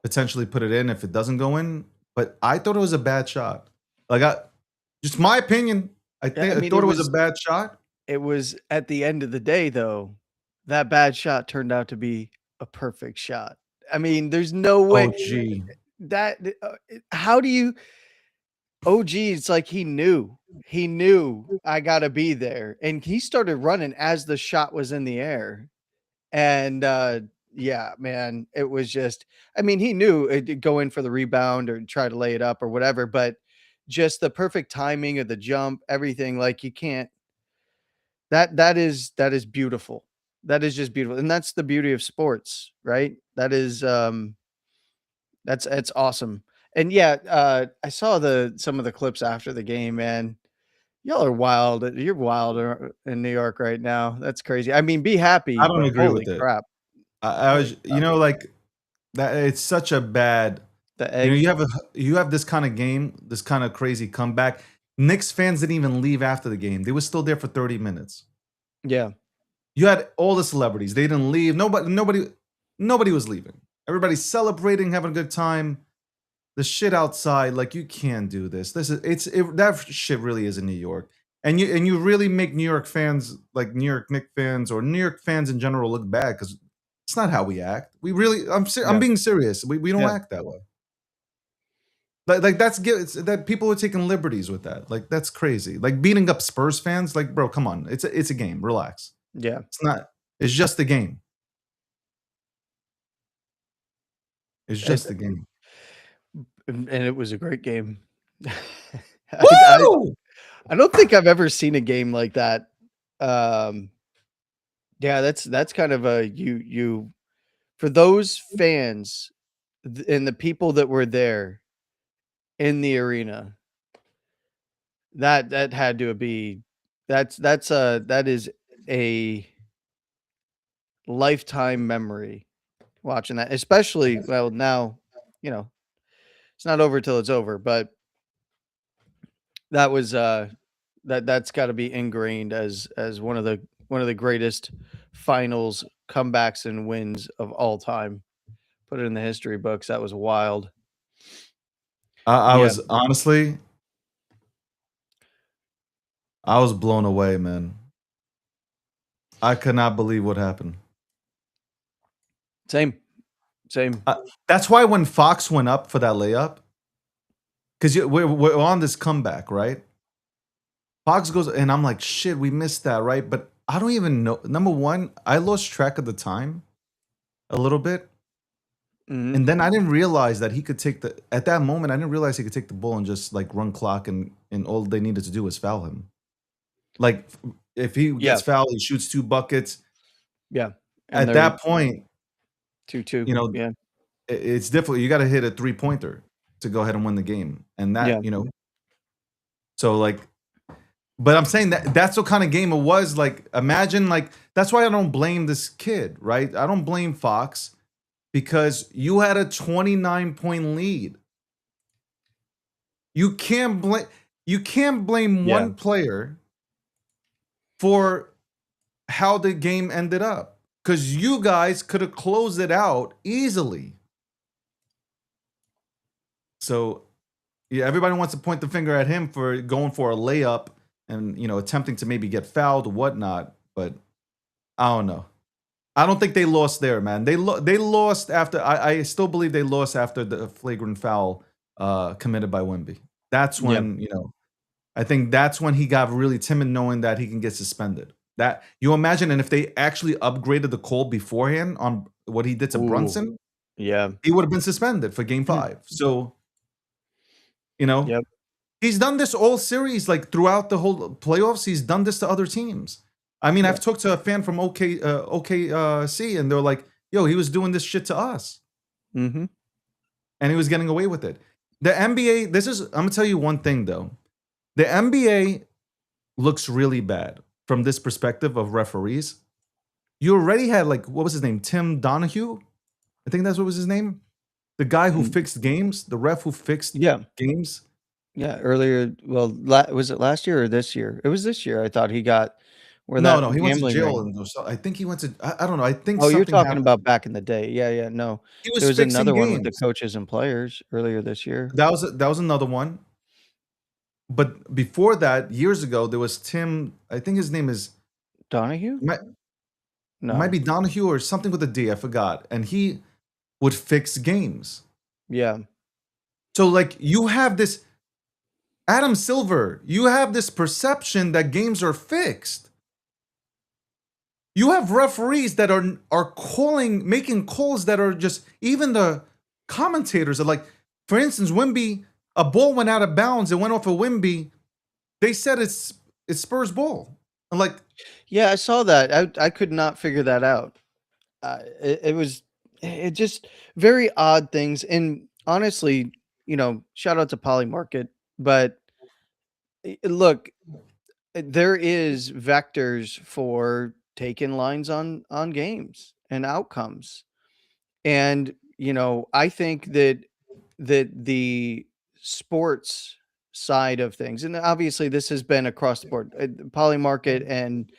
potentially put it in if it doesn't go in. But I thought it was a bad shot. Like just my opinion. Yeah, I I mean, thought it was a bad shot. it was at the end of the day, though, that bad shot turned out to be a perfect shot. I mean, there's no way Oh gee. that how do you oh geez, it's like he knew. He knew I gotta be there. And he started running as the shot was in the air. And yeah, man, it was just I mean, he knew it go in for the rebound or try to lay it up or whatever, but just the perfect timing of the jump, everything, like you can't that is beautiful. That is just beautiful. And that's the beauty of sports, right? That is that's it's awesome. And yeah, I saw some of the clips after the game, man. Y'all are wild. You're wild in New York right now. That's crazy. I mean, be happy, I don't but agree holy with it. crap. I Holy was, crap. like that. It's such a bad. The egg. You have this kind of game, this kind of crazy comeback. Knicks fans didn't even leave after the game. They were still there for 30 minutes. Yeah. You had all the celebrities. They didn't leave. Nobody was leaving. Everybody's celebrating, having a good time. The shit outside, like you can't do this. That shit really is in New York. And you really make New York fans, like New York Knicks fans or New York fans in general, look bad because it's not how we act. We really, I'm Yeah. being serious. We don't Yeah. act that way. That people are taking liberties with that. Like that's crazy. Like beating up Spurs fans. Like, bro, come on. It's a game. Relax. Yeah. It's not. It's just a game. It's just a game. And it was a great game. Woo! I don't think I've ever seen a game like that. Yeah, that's kind of a you for those fans and the people that were there in the arena. That had to be that is a lifetime memory watching that, especially well now, you know, it's not over till it's over, but that was that's got to be ingrained as one of the greatest finals comebacks and wins of all time. Put it in the history books. That was wild. I Yeah. was honestly, I was blown away, man. I could not believe what happened. Same. That's why when Fox went up for that layup, because we're on this comeback, right? Fox goes, and I'm like, shit, we missed that, right? But I don't even know. Number one, I lost track of the time a little bit. Mhm. And then I didn't realize that he could at that moment, I didn't realize he could take the ball and just like run clock and all they needed to do was foul him. Like if he gets fouled, he shoots 2 buckets. Yeah. At that point, 2-2. you know, Yeah. it's difficult. You got to hit a 3-pointer to go ahead and win the game. And that, Yeah. So like, but I'm saying that's what kind of game it was. Like, imagine like, that's why I don't blame this kid, right? I don't blame Fox because you had a 29-point lead. You can't blame one player for how the game ended up because you guys could have closed it out easily. So, yeah, everybody wants to point the finger at him for going for a layup and attempting to maybe get fouled or whatnot. But I don't know. I don't think they lost there, man. They lost after. I still believe they lost after the flagrant foul committed by Wemby. That's when I think that's when he got really timid, knowing that he can get suspended. That you imagine, and if they actually upgraded the call beforehand on what he did to Brunson, he would have been suspended for Game 5. So, he's done this all series, like throughout the whole playoffs. He's done this to other teams. I mean, Yeah. I've talked to a fan from OKC, and they're like, "Yo, he was doing this shit to us, Mm-hmm. and he was getting away with it." The NBA. I'm gonna tell you one thing though. The NBA looks really bad from this perspective of referees. You already had like what was his name? Tim Donahue? I think that's what was his name. The guy who fixed games, the ref who fixed Yeah. games. Yeah. Earlier, well, was it last year or this year? It was this year. I thought he got where No, that no, he went to gambling jail ring. and I think he went to. I don't know. I think Oh, you're something talking happened. about back in the day. Yeah, yeah. No, He there was was fixing another one with the games. coaches and players earlier this year. That was another one. But before that, years ago, there was Tim. I think his name is Donahue? might, might No. be Donahue or something with a D. I forgot. And he would fix games. Yeah. So like you have this Adam Silver. You have this perception that games are fixed. You have referees that are making calls that are just even the commentators are like, for instance, Wimby, a ball went out of bounds. It went off of Wimby. They said it's Spurs ball. I'm like, Yeah, I saw that. I could not figure that out. It was it just very odd things. And honestly, shout out to Polymarket, but look, there is vectors for taking lines on games and outcomes. And, I think that the sports side of things, and obviously this has been across the board, Poly Market and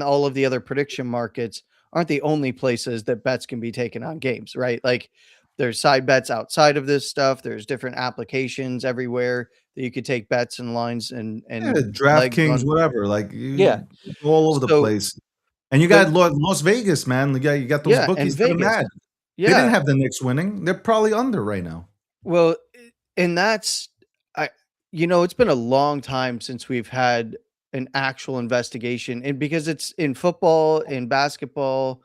all of the other prediction markets aren't the only places that bets can be taken on games, right? Like there's side bets outside of this stuff. There's different applications everywhere that you could take bets and lines yeah, and legs DraftKings, on. whatever. Like Yeah. all over the So, place. And you but got Las Vegas, man. You got those yeah, and bookies that are Vegas. mad. They didn't Yeah. have the Knicks winning. They're probably under right now. Well, and that's I it's been a long time since we've had an actual investigation, and because it's in football, in basketball,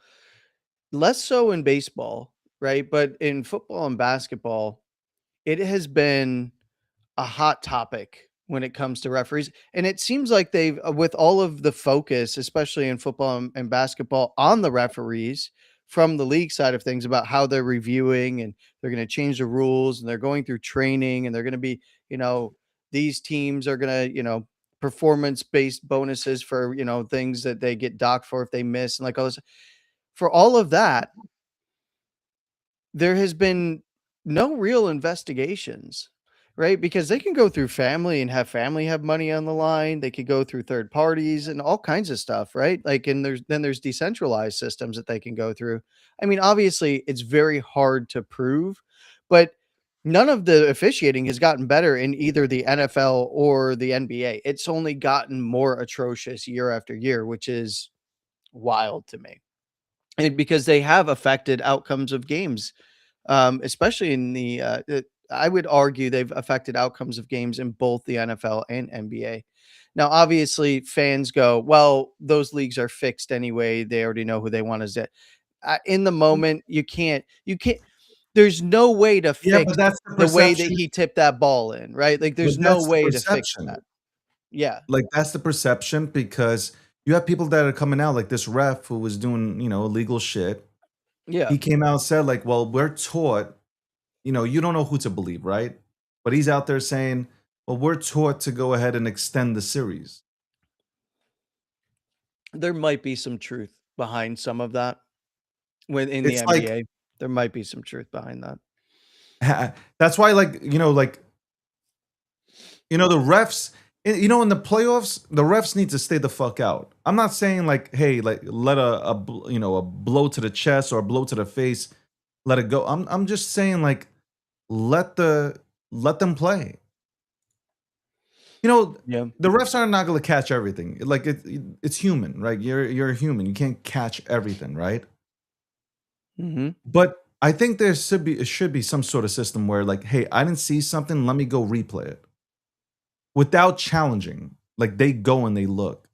less so in baseball, right? But in football and basketball, it has been a hot topic when it comes to referees. And it seems like they've, with all of the focus, especially in football and basketball, on the referees from the league side of things about how they're reviewing and they're going to change the rules and they're going through training and they're going to be, these teams are going to, performance based bonuses for, things that they get docked for if they miss and like all this. For all of that, there has been no real investigations, right? Because they can go through family and have family have money on the line. They could go through third parties and all kinds of stuff, right? Like, and there's decentralized systems that they can go through. I mean, obviously, it's very hard to prove, but none of the officiating has gotten better in either the NFL or the NBA. It's only gotten more atrocious year after year, which is wild to me. And because they have affected outcomes of games, especially in I would argue they've affected outcomes of games in both the NFL and NBA. Now, obviously, fans go, well, those leagues are fixed anyway. They already know who they want to zit. In the moment, you can't, there's no way to Yeah, fix but that's the the way that perception. he tipped that ball in, right? Like, But there's no that's the way to fix perception. that. Yeah. Like that's the perception because you have people that are coming out like this ref who was doing, illegal shit. Yeah. He came out and said like, "Well, we're taught, you don't know who to believe, right?" But he's out there saying, "Well, we're taught to go ahead and extend the series." There might be some truth behind some of that when in the It's like NBA. There might be some truth behind that. that's why like, the refs, in the playoffs, the refs need to stay the fuck out. I'm not saying like, hey, like let a blow to the chest or a blow to the face, let it go. I'm just saying like let them play. Yeah. The refs are not going to catch everything. Like it's human, right? You're a human. You can't catch everything, right? Mhm. But I think it should be some sort of system where like, hey, I didn't see something, let me go replay it. Without challenging. Like they go and they look.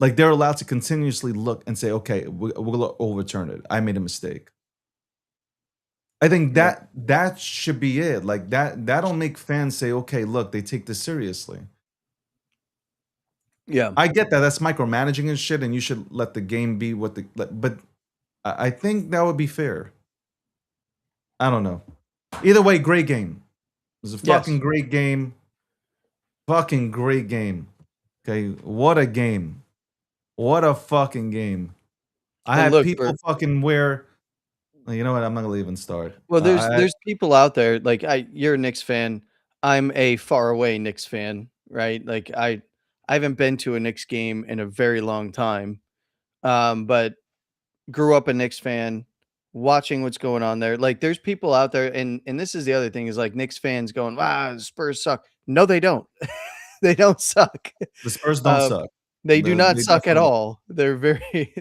Like they're allowed to continuously look and say, okay, we'll overturn it. I made a mistake. I think Yeah. that should be it. Like that'll make fans say, okay, look, they take this seriously. Yeah. I get that. That's micromanaging and shit, and you should let the game be what but I think that would be fair. I don't know. Either way, great game. It was a Yes. fucking great game. Fucking great game. Okay, what a game. What a fucking game. I And had look, people fucking wear. You know what? I'm not gonna even start. well, there's people out there like you're a Knicks fan. I'm a far away Knicks fan, right? Like I haven't been to a Knicks game in a very long time. But grew up a Knicks fan, watching what's going on there. Like there's people out there and this is the other thing is like Knicks fans going, "Wow, the Spurs suck." No, they don't. They don't suck. the Spurs don't Uh, suck. they do not They suck at definitely all. They're very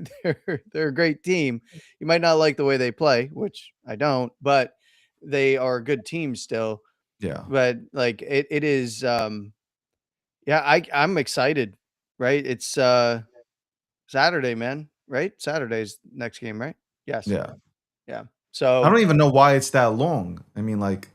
they're a great team. You might not like the way they play, which I don't, but they are a good team still. yeah. But like it is yeah, I'm excited, right? It's Saturday, man, right? Saturday's next game, right? Yes. Yeah. Yeah. I So don't even know why it's that long. I mean, like,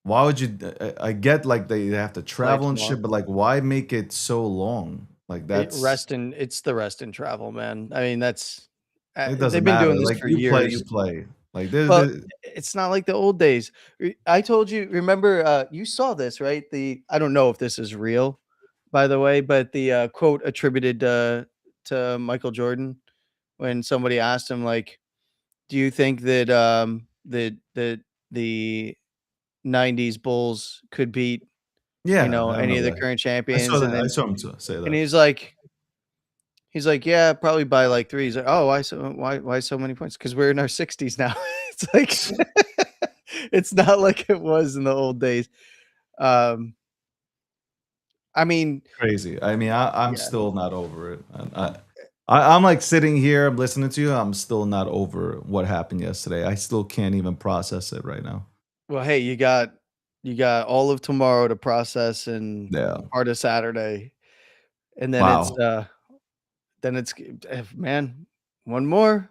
why would you? I get like they have to play travel and tomorrow. shit, but like, why make it so long? Like, that's It's the rest and travel, man. I mean, that's it doesn't they've been matter. doing this Like, for you play, years. you play. Like, Well, it's not like the old days. I told you, remember, you saw this, right? I don't know if this is real, by the way, but the quote attributed to Michael Jordan when somebody asked him, like, do you think that the 90s Bulls could beat, yeah, I any of remember the that. current I saw champions? that. I saw him say And that. he's like, "Yeah, probably by like 3." He's like, "Oh, why so many points? Because 'Cause we're in our 60s now." It's like it's not like it was in the old days. Um, I mean, Crazy. I mean, I'm yeah. still not over it. I'm like sitting here, I'm listening to you. I'm still not over what happened yesterday. I still can't even process it right now. Well, hey, you got all of tomorrow to process and Yeah. part of Saturday, and then Wow. man, one more,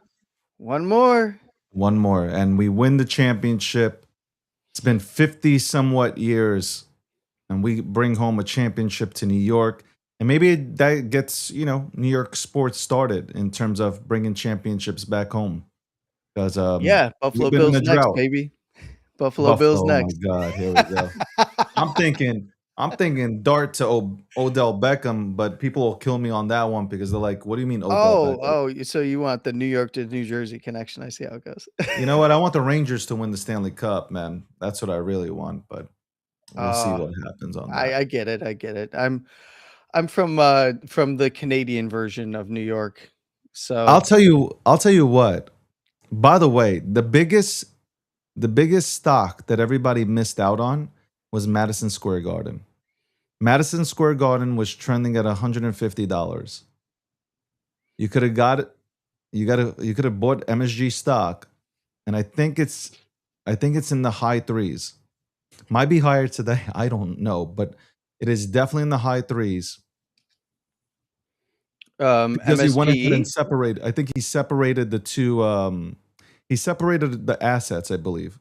one more. One more, and we win the championship. It's been 50 somewhat years, and we bring home a championship to New York. And maybe that gets, New York sports started in terms of bringing championships back home. Because Yeah, we've Buffalo been in Bills a next, drought. baby. Buffalo Bills Buffalo, oh my next. God, here we go. I'm thinking dart to Odell Beckham, but people will kill me on that one because they're like, "What do you mean Odell Beckham?" So you want the New York to New Jersey connection. I see how it goes. You know what? I want the Rangers to win the Stanley Cup, man. That's what I really want, but we'll see Uh, what happens on that. I get it, I get it. I'm from the Canadian version of New York. I'll So, tell you. I'll tell you what. By the way, the biggest stock that everybody missed out on was Madison Square Garden. Madison Square Garden was trending at $150. You could have got it. You could have bought MSG stock, and I think it's in the high threes. Might be higher today. I don't know, but it is definitely in the high threes because he went ahead and MSGE? separated. I think he separated the two. He separated the assets, I believe.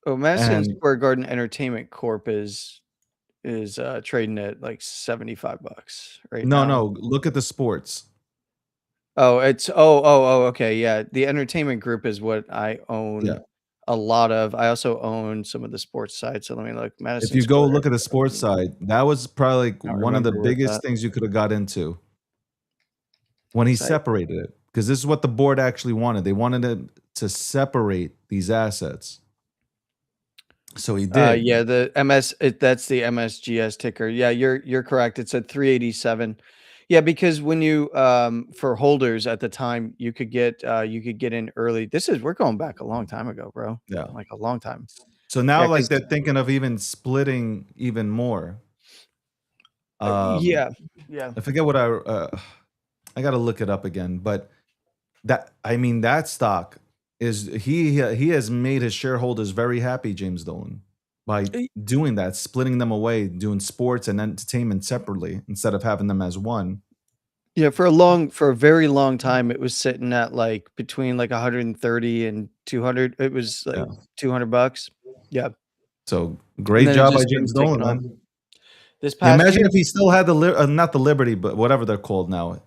Oh, Madison And Square Garden Entertainment Corp is trading at like $75 right no, now. no, look at the sports. Oh, okay, yeah. The entertainment group is what I Yeah. own a lot of. I also own some of the sports sites. So let me look. If Madison you go Square look at the sports Garden. side, that was probably like I don't one of the remember where it's biggest at. things you could have got into when he Site. separated it. Because this is what the board actually wanted. They wanted it to separate these assets. So he did. Yeah, that's the MSGS ticker. Yeah, you're correct. It's at 387. Yeah, because when you for holders at the time, you could get in early. We're going back a long time ago, bro. Yeah. Like a long time. So now Yeah, like because they're thinking of even splitting even more. Um yeah, yeah. I forget what I got to look it up again, but that stock is he has made his shareholders very happy, James Dolan, by Y- doing that, splitting them away, doing sports and entertainment separately instead of having them as one. Yeah, for a very long time, it was sitting at like between like 130 and 200. It was Yeah. like $200. Yeah, So and great then it job by just James started ticking Dolan, on. man. This Yeah, past imagine year. if he still had the not the Liberty, but whatever they're called now.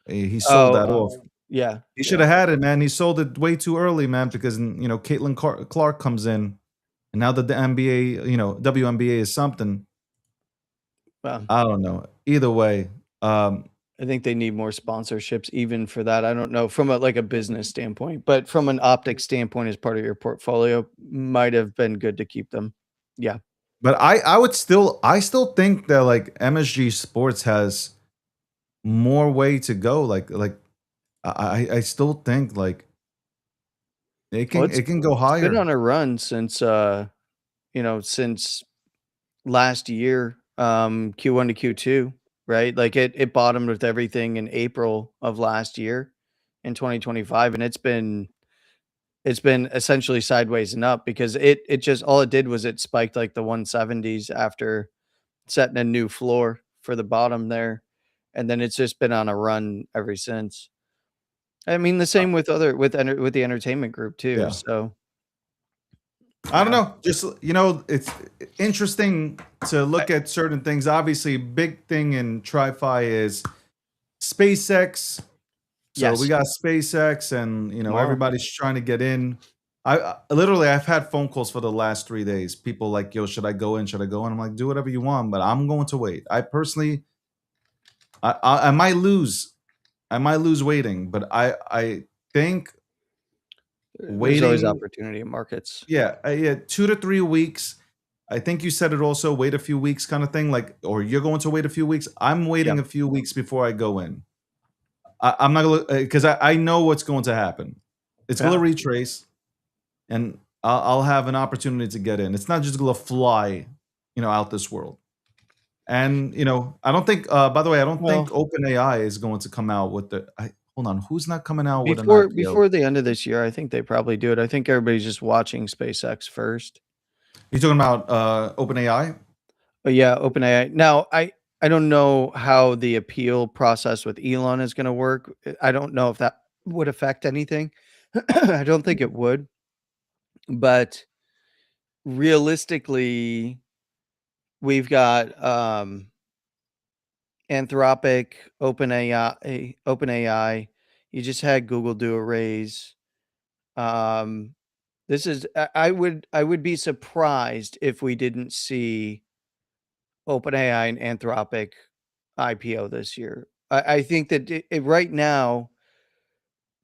He sold that Oh, off. yeah, He should have had it, man. He sold it way too early, man, because Caitlin Clark comes in, and now that the NBA, WNBA is something. well, I don't know. Either way, I think they need more sponsorships even for that. I don't know from a business standpoint, but from an optics standpoint as part of your portfolio, might have been good to keep them. Yeah. but I still think that like MSG Sports has more way to go. Like I still think like Well, it can go it's been higher. on a run since last year, Q1 to Q2, right? Like it bottomed with everything in April of last year in 2025, and it's been essentially sideways and up because it just all it did was it spiked like the 170s after setting a new floor for the bottom there, and then it's just been on a run ever since. I mean, the same with with the entertainment group too. Yeah. So I don't yeah, know. Just it's interesting to look at certain things. Obviously, big thing in TriFi is SpaceX. So we yes, got SpaceX, and tomorrow. everybody's trying to get in. Literally I've had phone calls for the last 3 days. People like, yo, should I go in? Should I go in? I'm like, do whatever you want, but I'm going to wait. I personally, I might lose. I might lose waiting, but I think There's always waiting. opportunity in markets. Yeah, yeah, 2 to 3 weeks. I think you said it also. Wait a few weeks, kind of thing. Like, or you're going to wait a few weeks. I'm Yeah, waiting a few weeks before I go in. I'm not gonna because I know what's going to happen. It's gonna yeah. retrace, and I'll have an opportunity to get in. It's not just gonna fly, out this world. And I don't think. By the way, I don't think Well, OpenAI is going to come out with the. Hold on, who's not coming out with an before IPO? before the end of this year, I think they probably do it. I think everybody's just watching SpaceX first. You talking about OpenAI? But yeah, OpenAI. Now, I don't know how the appeal process with Elon is going to work. I don't know if that would affect anything. I don't think it would, but realistically, we've got Anthropic, OpenAI. You just had Google do a raise. Um, this is I would be surprised if we didn't see OpenAI and Anthropic IPO this year. I think that right now,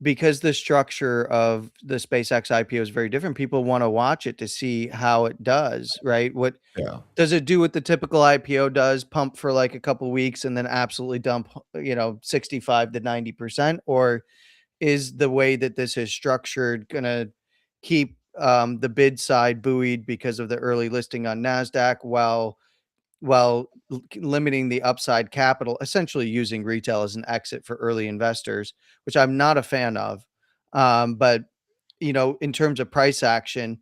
because the structure of the SpaceX IPO is very different, people want to watch it to see how it does, right? What Yeah. does it do what the typical IPO does, pump for like a couple weeks and then absolutely dump, 65 to 90%? Or is the way that this is structured gonna keep the bid side buoyed because of the early listing on NASDAQ while limiting the upside capital, essentially using retail as an exit for early investors, which I'm not a fan of. But in terms of price action,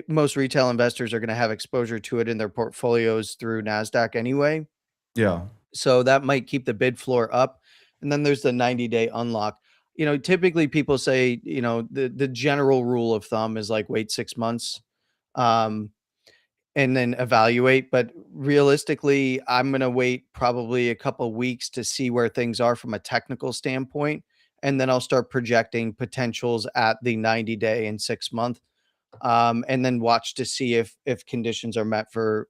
most retail investors are going to have exposure to it in their portfolios through NASDAQ anyway. Yeah. So that might keep the bid floor up. And then there's the 90-day unlock. Typically people say, the general rule of thumb is like wait 6 months. Um, and then evaluate. But realistically, I'm going to wait probably a couple weeks to see where things are from a technical standpoint. And then I'll start projecting potentials at the 90-day and 6 month. And then watch to see if conditions are met for,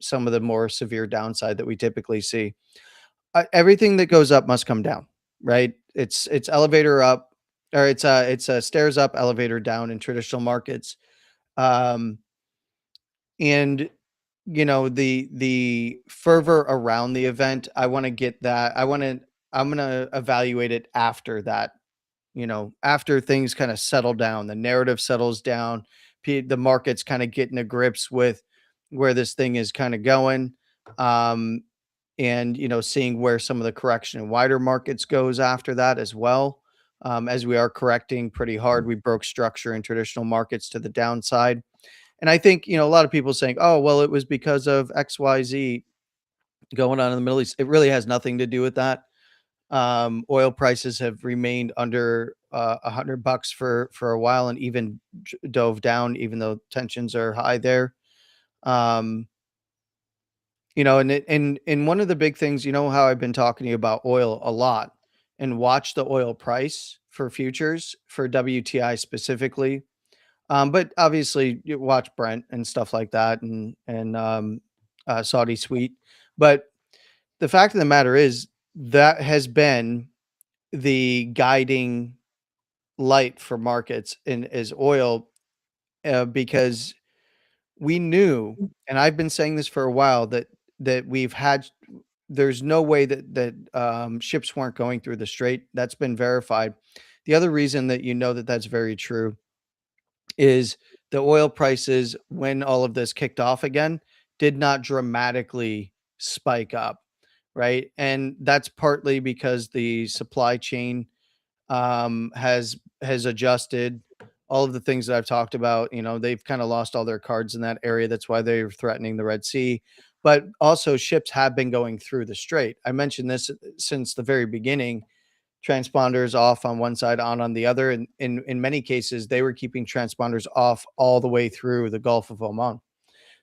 some of the more severe downside that we typically see. Everything that goes up must come down, right? It's elevator up, or it's a stairs up, elevator down in traditional markets. Um, and the fervor around the event, I want to get that. I'm going to evaluate it after that, after things kind of settle down, the narrative settles down, the market's kind of getting to grips with where this thing is kind of going. Um, and seeing where some of the correction in wider markets goes after that as well. As we are correcting pretty hard, we broke structure in traditional markets to the downside. And I think, a lot of people saying, oh, well, it was because of XYZ going on in the Middle East. It really has nothing to do with that. Oil prices have remained under $100 for a while, and even dove down, even though tensions are high there. Um, You know, and one of the big things, you know, how I've been talking to you about oil a lot and watch the oil price for futures for WTI specifically. But obviously you watch Brent and stuff like that and Saudi Sweet. But the fact of the matter is that has been the guiding light for markets in is oil, because we knew, and I've been saying this for a while, that we've had there's no way that ships weren't going through the strait. That's been verified. The other reason that you know that that's very true is the oil prices, when all of this kicked off again, did not dramatically spike up, right? And that's partly because the supply chain has adjusted. All of the things that I've talked about, you know, they've kind of lost all their cards in that area. That's why they're threatening the Red Sea. But also, ships have been going through the strait. I mentioned this since the very beginning. Transponders off on one side, on the other, and in many cases, they were keeping transponders off all the way through the Gulf of Oman.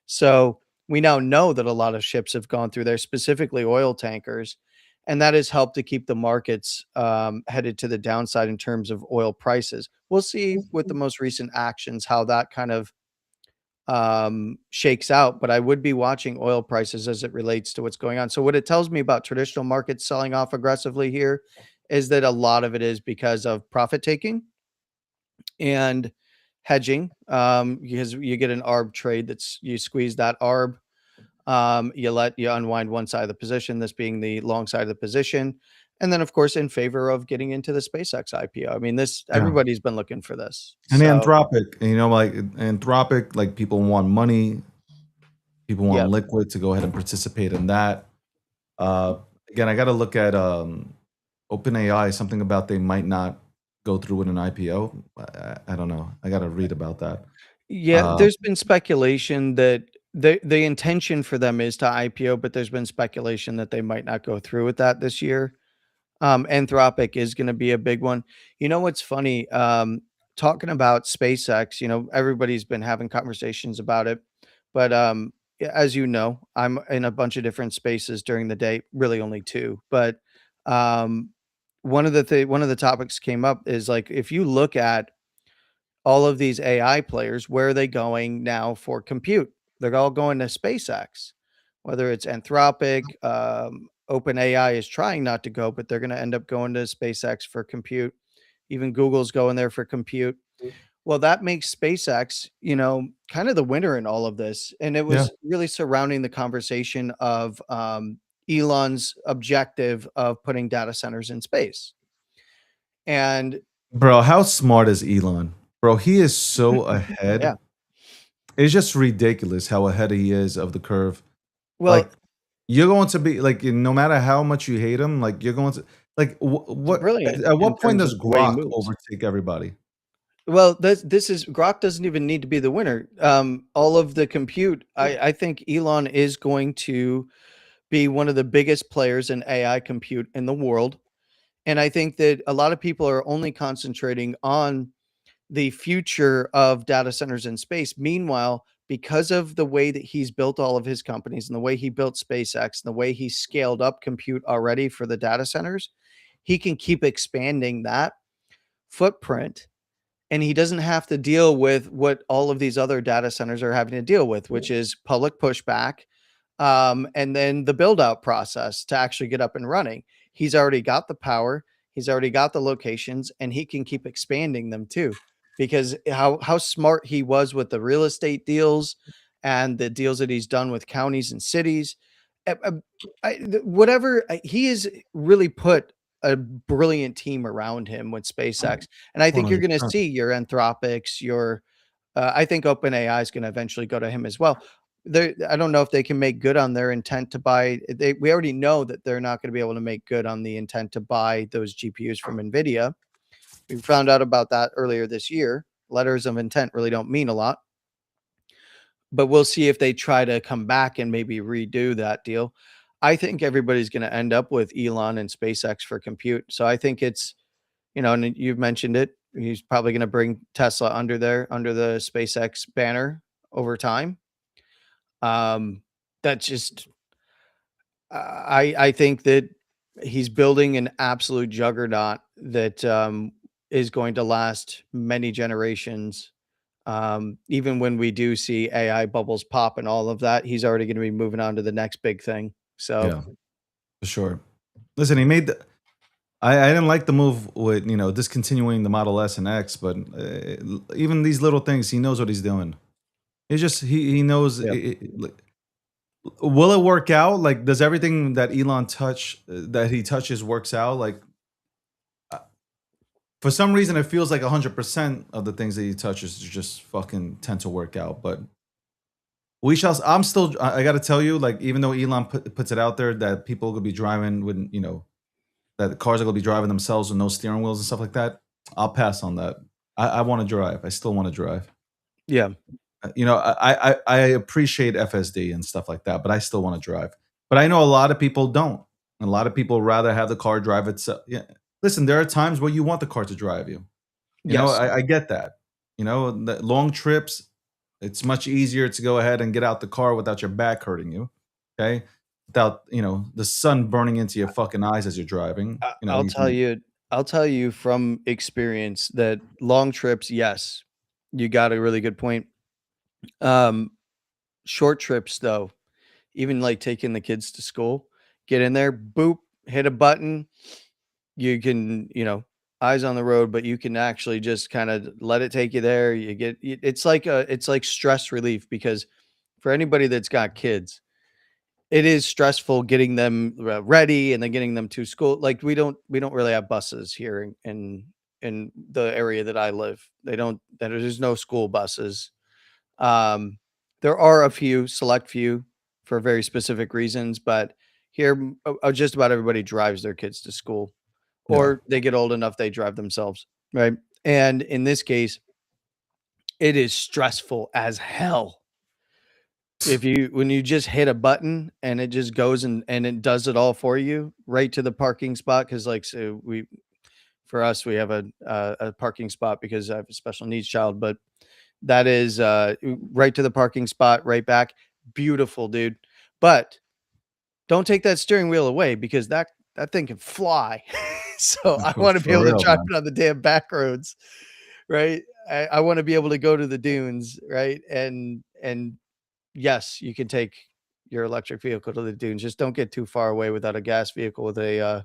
So we now know that a lot of ships have gone through there, specifically oil tankers, and that has helped to keep the markets headed to the downside in terms of oil prices. We'll see with the most recent actions how that kind of shakes out, but I would be watching oil prices as it relates to what's going on. So what it tells me about traditional markets selling off aggressively here is that a lot of it is because of profit taking and hedging, because you get an arb trade, that's you squeeze that arb, you unwind one side of the position, this being the long side of the position, and then of course in favor of getting into the SpaceX IPO. I mean, this Yeah. everybody's been looking for this. And So Anthropic, you know, like Anthropic, like people want money, people want yeah, liquid to go ahead and participate in that. Uh, Again, I got to look at OpenAI. Something about they might not go through with an IPO. I don't know. I got to read about that. yeah, Uh, there's been speculation that the intention for them is to IPO, but there's been speculation that they might not go through with that this year. Anthropic is going to be a big one. You know what's funny? Talking about SpaceX, you know, everybody's been having conversations about it, but as you know, I'm in a bunch of different spaces during the day. Really, only two, but um, one of the topics came up is like if you look at all of these AI players, where are they going now for compute? They're all going to SpaceX, whether it's Anthropic, OpenAI is trying not to go, but they're going to end up going to SpaceX for compute. Even Google's going there for compute. Well, that makes SpaceX, you know, kind of the winner in all of this. And it yeah, was really surrounding the conversation of Elon's objective of putting data centers in space. And bro, how smart is Elon? Bro, he is so ahead. yeah, It's just ridiculous how ahead he is of the curve. well, Like you're going to be like, no matter how much you hate him, like you're going to like it's what? brilliant At in what point terms does of the way he Grok moves. overtake everybody? Well, this is Grok doesn't even need to be the winner. All of the compute, I think Elon is going to be one of the biggest players in AI compute in the world. And I think that a lot of people are only concentrating on the future of data centers in space. Meanwhile, because of the way that he's built all of his companies and the way he built SpaceX and the way he scaled up compute already for the data centers, he can keep expanding that footprint, and he doesn't have to deal with what all of these other data centers are having to deal with, which is public pushback, and then the build out process to actually get up and running. He's already got the power, he's already got the locations, and he can keep expanding them too. Because how smart he was with the real estate deals and the deals that he's done with counties and cities. Uh, uh, whatever he has really put a brilliant team around him with SpaceX, and I think you're going to 100%. see your Anthropics, your I think OpenAI is going to eventually go to him as well. I don't know if they can make good on their intent to buy. We already know that they're not going to be able to make good on the intent to buy those GPUs from NVIDIA. We found out about that earlier this year. Letters of intent really don't mean a lot, but we'll see if they try to come back and maybe redo that deal. I think everybody's going to end up with Elon and SpaceX for compute. So I think it's, you know, and you've mentioned it. He's probably going to bring Tesla under there, under the SpaceX banner over time. That's just I think that he's building an absolute juggernaut that is going to last many generations. Even when we do see AI bubbles pop and all of that, he's already going to be moving on to the next big thing. So Yeah, for sure. Listen, he made the, I didn't like the move with, discontinuing the Model S and X, but even these little things, he knows what he's doing. He just he knows yeah, like, will it work out? Like, does everything that Elon that he touches works out? Like, uh, for some reason, it feels like 100% of the things that he touches just fucking tend to work out. But we shall. I'm still. I got to tell you, like, even though Elon puts it out there that people will be driving with, that the cars are gonna be driving themselves with no steering wheels and stuff like that, I'll pass on that. I want to drive. I still want to drive. yeah, I appreciate FSD and stuff like that, but I still want to drive. But I know a lot of people don't. A lot of people rather have the car drive itself. Yeah. Listen, there are times where you want the car to drive you. yes, I get that. The long trips, it's much easier to go ahead and get out the car without your back hurting you. Okay. Without, the sun burning into your fucking eyes as you're driving. I'll You tell can, you. I'll tell you from experience that long trips, yes, you got a really good point. Um, Short trips, though, even like taking the kids to school, get in there, boop, hit a button. You can, eyes on the road, but you can actually just kind of let it take you there. It's like stress relief because for anybody that's got kids, it is stressful getting them ready and then getting them to school. Like we don't really have buses here in the area that I live. There's no school buses. Um, there are a few, select few, for very specific reasons, but here, just about everybody drives their kids to school, yeah. or they get old enough they drive themselves, right? And in this case, it is stressful as hell. When you just hit a button and it just goes and it does it all for you right to the parking spot, because like so for us we have a parking spot because I have a special needs child, but that is right to the parking spot, right back. Beautiful, dude. But don't take that steering wheel away because that thing can fly. So I want to be For able to real, drive man. it on the damn back roads, right? I want to be able to go to the dunes, right? And yes, you can take your electric vehicle to the dunes. Just don't get too far away without a gas vehicle with a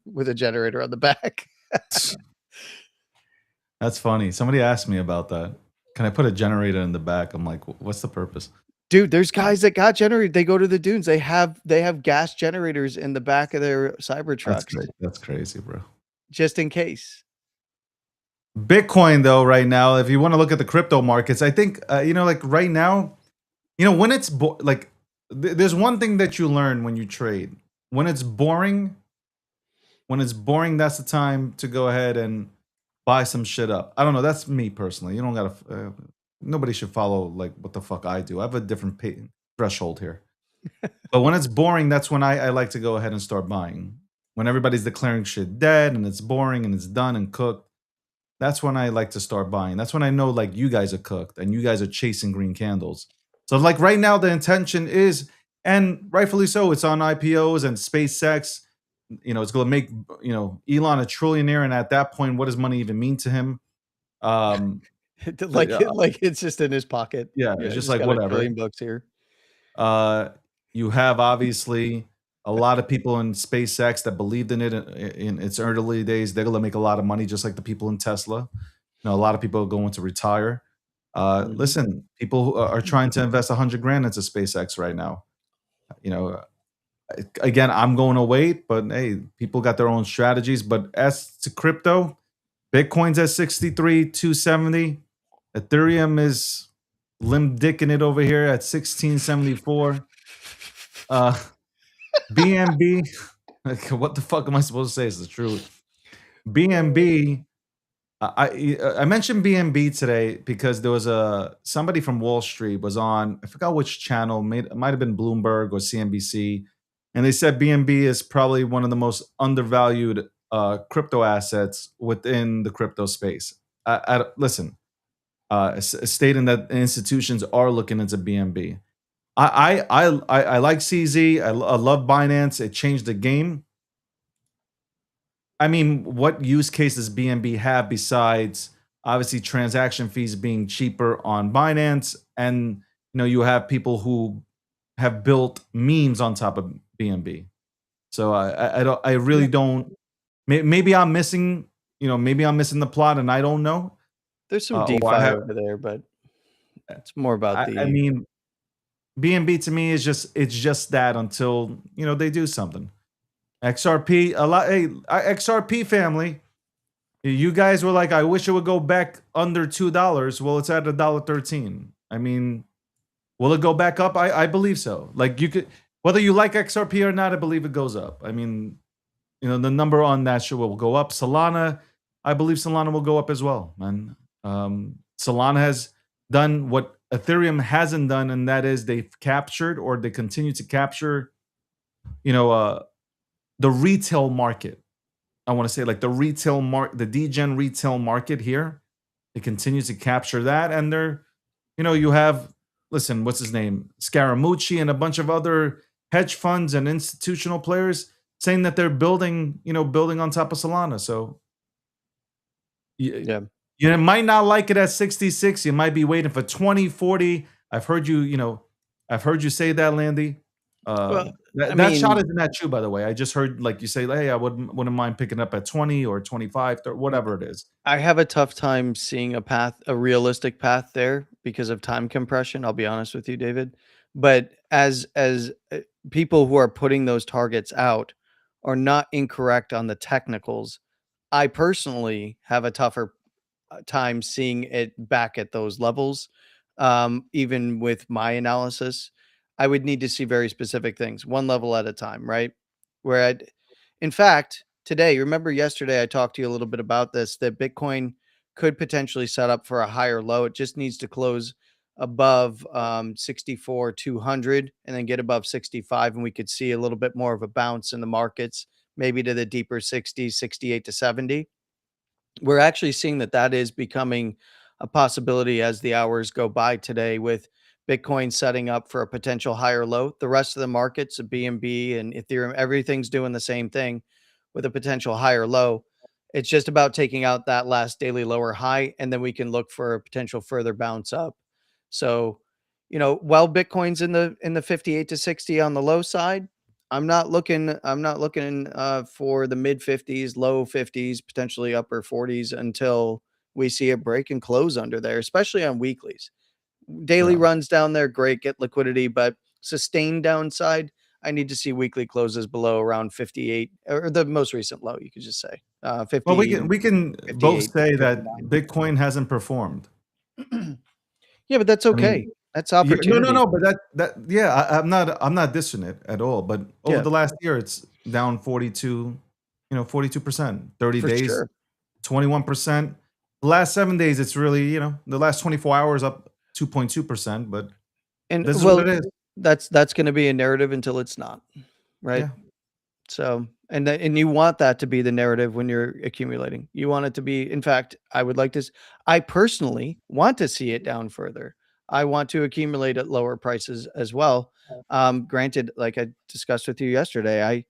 with a generator on the back. That's funny. Somebody asked me about that. Can I put a generator in the back? I'm like, what's the purpose? Dude, there's guys that got generated. They go to the dunes. They have gas generators in the back of their cyber That's trucks great. That's crazy, bro. just in case. Bitcoin, though, right now, if you want to look at the crypto markets, I think, like right now, when it's like, there's one thing that you learn when you trade. When it's boring, that's the time to go ahead and buy some shit up. I don't know. That's me personally. You don't gotta. Nobody should follow like what the fuck I do. I have a different threshold here. But when it's boring, that's when I like to go ahead and start buying. When everybody's declaring shit dead and it's boring and it's done and cooked, that's when I like to start buying. That's when I know like you guys are cooked and you guys are chasing green candles. So like right now the intention is, and rightfully so, it's on IPOs and SpaceX. It's going to make Elon a trillionaire, and at that point, what does money even mean to him? Um, Like uh, like it's just in his pocket. yeah, Yeah, it's just he's like got a whatever. trillion bucks here. Uh, you have obviously a lot of people in SpaceX that believed in it in its early days. They're going to make a lot of money, just like the people in Tesla. A lot of people are going to retire. Mhm. Listen, people who are trying to invest 100 grand into SpaceX right now. You know, again, I'm going to wait, but hey, people got their own strategies. But as to crypto, Bitcoin's at 63,270. Ethereum is limp dicking it over here at 1674. Uh, BNB, like, what the fuck am I supposed to say? Is the truth. BNB, I mentioned BNB today because there was somebody from Wall Street was on, I forgot which channel, it might have been Bloomberg or CNBC, and they said BNB is probably one of the most undervalued crypto assets within the crypto space. Listen, stating that institutions are looking into BNB. I like CZ. I love Binance. It changed the game. I mean, what use cases BNB have besides obviously transaction fees being cheaper on Binance, and you have people who have built memes on top of BNB. So I really don't. Maybe I'm missing. Maybe I'm missing the plot, and I don't know. There's some Or DeFi I have. over there, but it's more about I the mean, BNB to me is just that until they do something. XRP a lot. Hey, XRP family, you guys were like, I wish it would go back under $2. Well, it's at $1.13. I mean, will it go back up? I believe so. Like you could, whether you like XRP or not, I believe it goes up. I mean, the number on that show will go up. Solana, I believe Solana will go up as well. And Solana has done what Ethereum hasn't done, and that is they've captured, or they continue to capture, the retail market. I want to say like the retail the degen retail market here. It continues to capture that, and you have, listen, what's his name, Scaramucci, and a bunch of other hedge funds and institutional players saying that they're building on top of Solana. So yeah. you might not like it at 66. You might be waiting for 20, 40. I've heard you say that, Landy. Well, That shot isn't at you, by the way. I just heard like you say, hey, I wouldn't mind picking up at 20 or 25, 30, whatever it is. I have a tough time seeing a realistic path there because of time compression. I'll be honest with you, David. But as people who are putting those targets out are not incorrect on the technicals, I personally have a tougher time seeing it back at those levels. Even with my analysis, I would need to see very specific things, one level at a time, right? Where in fact, today, remember yesterday I talked to you a little bit about this, that Bitcoin could potentially set up for a higher low. It just needs to close above 64,200 and then get above 65, and we could see a little bit more of a bounce in the markets, maybe to the deeper 60s, 68 to 70. We're actually seeing that is becoming a possibility as the hours go by today, with Bitcoin setting up for a potential higher low. The rest of the markets, BNB and Ethereum, everything's doing the same thing with a potential higher low. It's just about taking out that last daily lower high, and then we can look for a potential further bounce up. So, while Bitcoin's in the 58 to 60 on the low side, I'm not looking for the mid 50s, low 50s, potentially upper 40s until we see a break and close under there, especially on weeklies. Daily Yeah. runs down there, great, get liquidity, but sustained downside, I need to see weekly closes below around 58, or the most recent low, you could just say. Well, 50, we can both 58, say that 59. Bitcoin hasn't performed. Yeah, but that's I okay. mean, That's yeah, no, opportunity. but yeah, I'm not dissing it at all. But over Yeah, the last year, it's down 42, 42%. 30 for days, sure. 21%. The last 7 days, it's really, the last 24 hours up 2.2%. But And this is what well, it is. that's going to be a narrative until it's not, right? Yeah. So, and you want that to be the narrative when you're accumulating. You want it to be, in fact, I would like to, I personally want to see it down further. I want to accumulate at lower prices as well. Granted, like I discussed with you yesterday,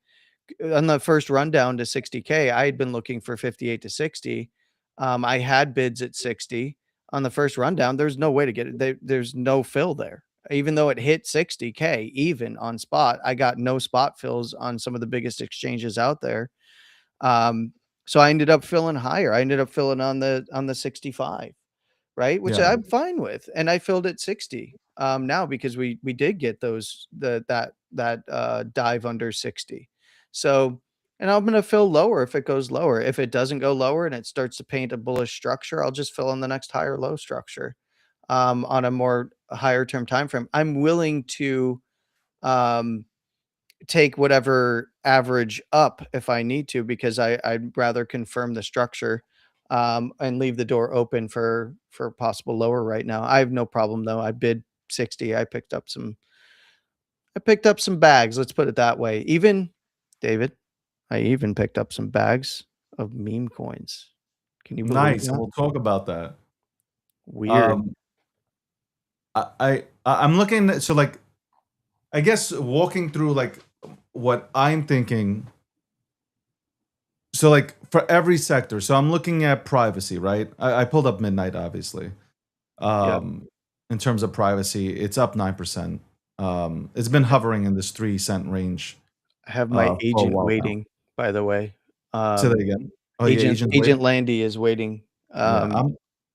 on the first rundown to 60K, I had been looking for 58 to 60. I had bids at 60 on the first rundown. There's no way to get it. There's no fill there. Even though it hit 60K, even on spot, I got no spot fills on some of the biggest exchanges out there. Um, so I ended up filling higher. I ended up filling on the 65, right? Which Yeah. I'm fine with. And I filled at 60 now, because we did get that dive under 60. So, and I'm going to fill lower if it goes lower. If it doesn't go lower and it starts to paint a bullish structure, I'll just fill in the next higher low structure on a more higher term time frame. I'm willing to um, take whatever average up if I need to, because I'd rather confirm the structure and leave the door open for possible lower right now. I have no problem though. I bid 60. I picked up some bags. Let's put it that way. Even David, I even picked up some bags of meme coins. Can you believe Nice. And that? we'll talk about that. Weird. Um, I'm looking. So like, I guess walking through like what I'm thinking. So like for every sector, so I'm looking at privacy, right? I pulled up midnight, obviously. Yeah. In terms of privacy, it's up 9%. It's been hovering in this 3 cent range I have my for a agent while now. waiting, by the way. Say that again. Oh, yeah, Agent agent Agent waiting. Landy is waiting. Yeah,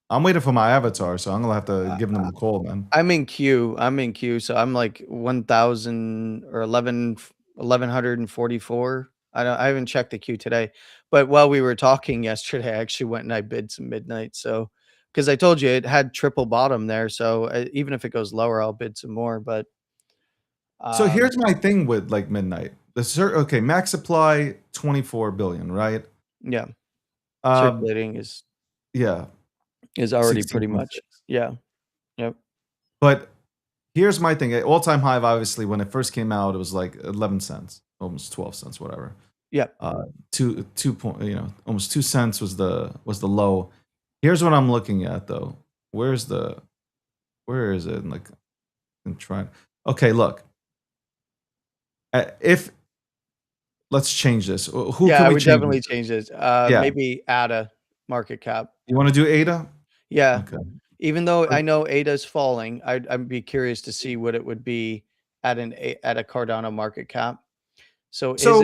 I'm waiting for my avatar, so I'm gonna have to I give them a call, man. I'm in queue. I'm in queue, so I'm like 1,000 or 1,144. I haven't checked the queue today, but while we were talking yesterday, I actually went and I bid some midnight. So, because I told you it had triple bottom there, so even if it goes lower, I'll bid some more. But So um, here's my thing with like midnight. Okay, max supply 24 billion, right? yeah, Um, circulating yeah, is already pretty 16.6. much, yeah, yep, But here's my thing. All time high, obviously, when it first came out, it was like 11 cents, almost 12 cents, whatever. yep. Two point, almost 2 cents was the low. Here's what I'm looking at though. Where is it? Like, I'm trying. Okay, look. If let's change this. Who Yeah, can I we would change definitely this to? change this. Yeah, Maybe ADA market cap. you want to do ADA? Yeah, Okay. even though I know ADA's falling, I'd be curious to see what it would be at a Cardano market cap. So is it So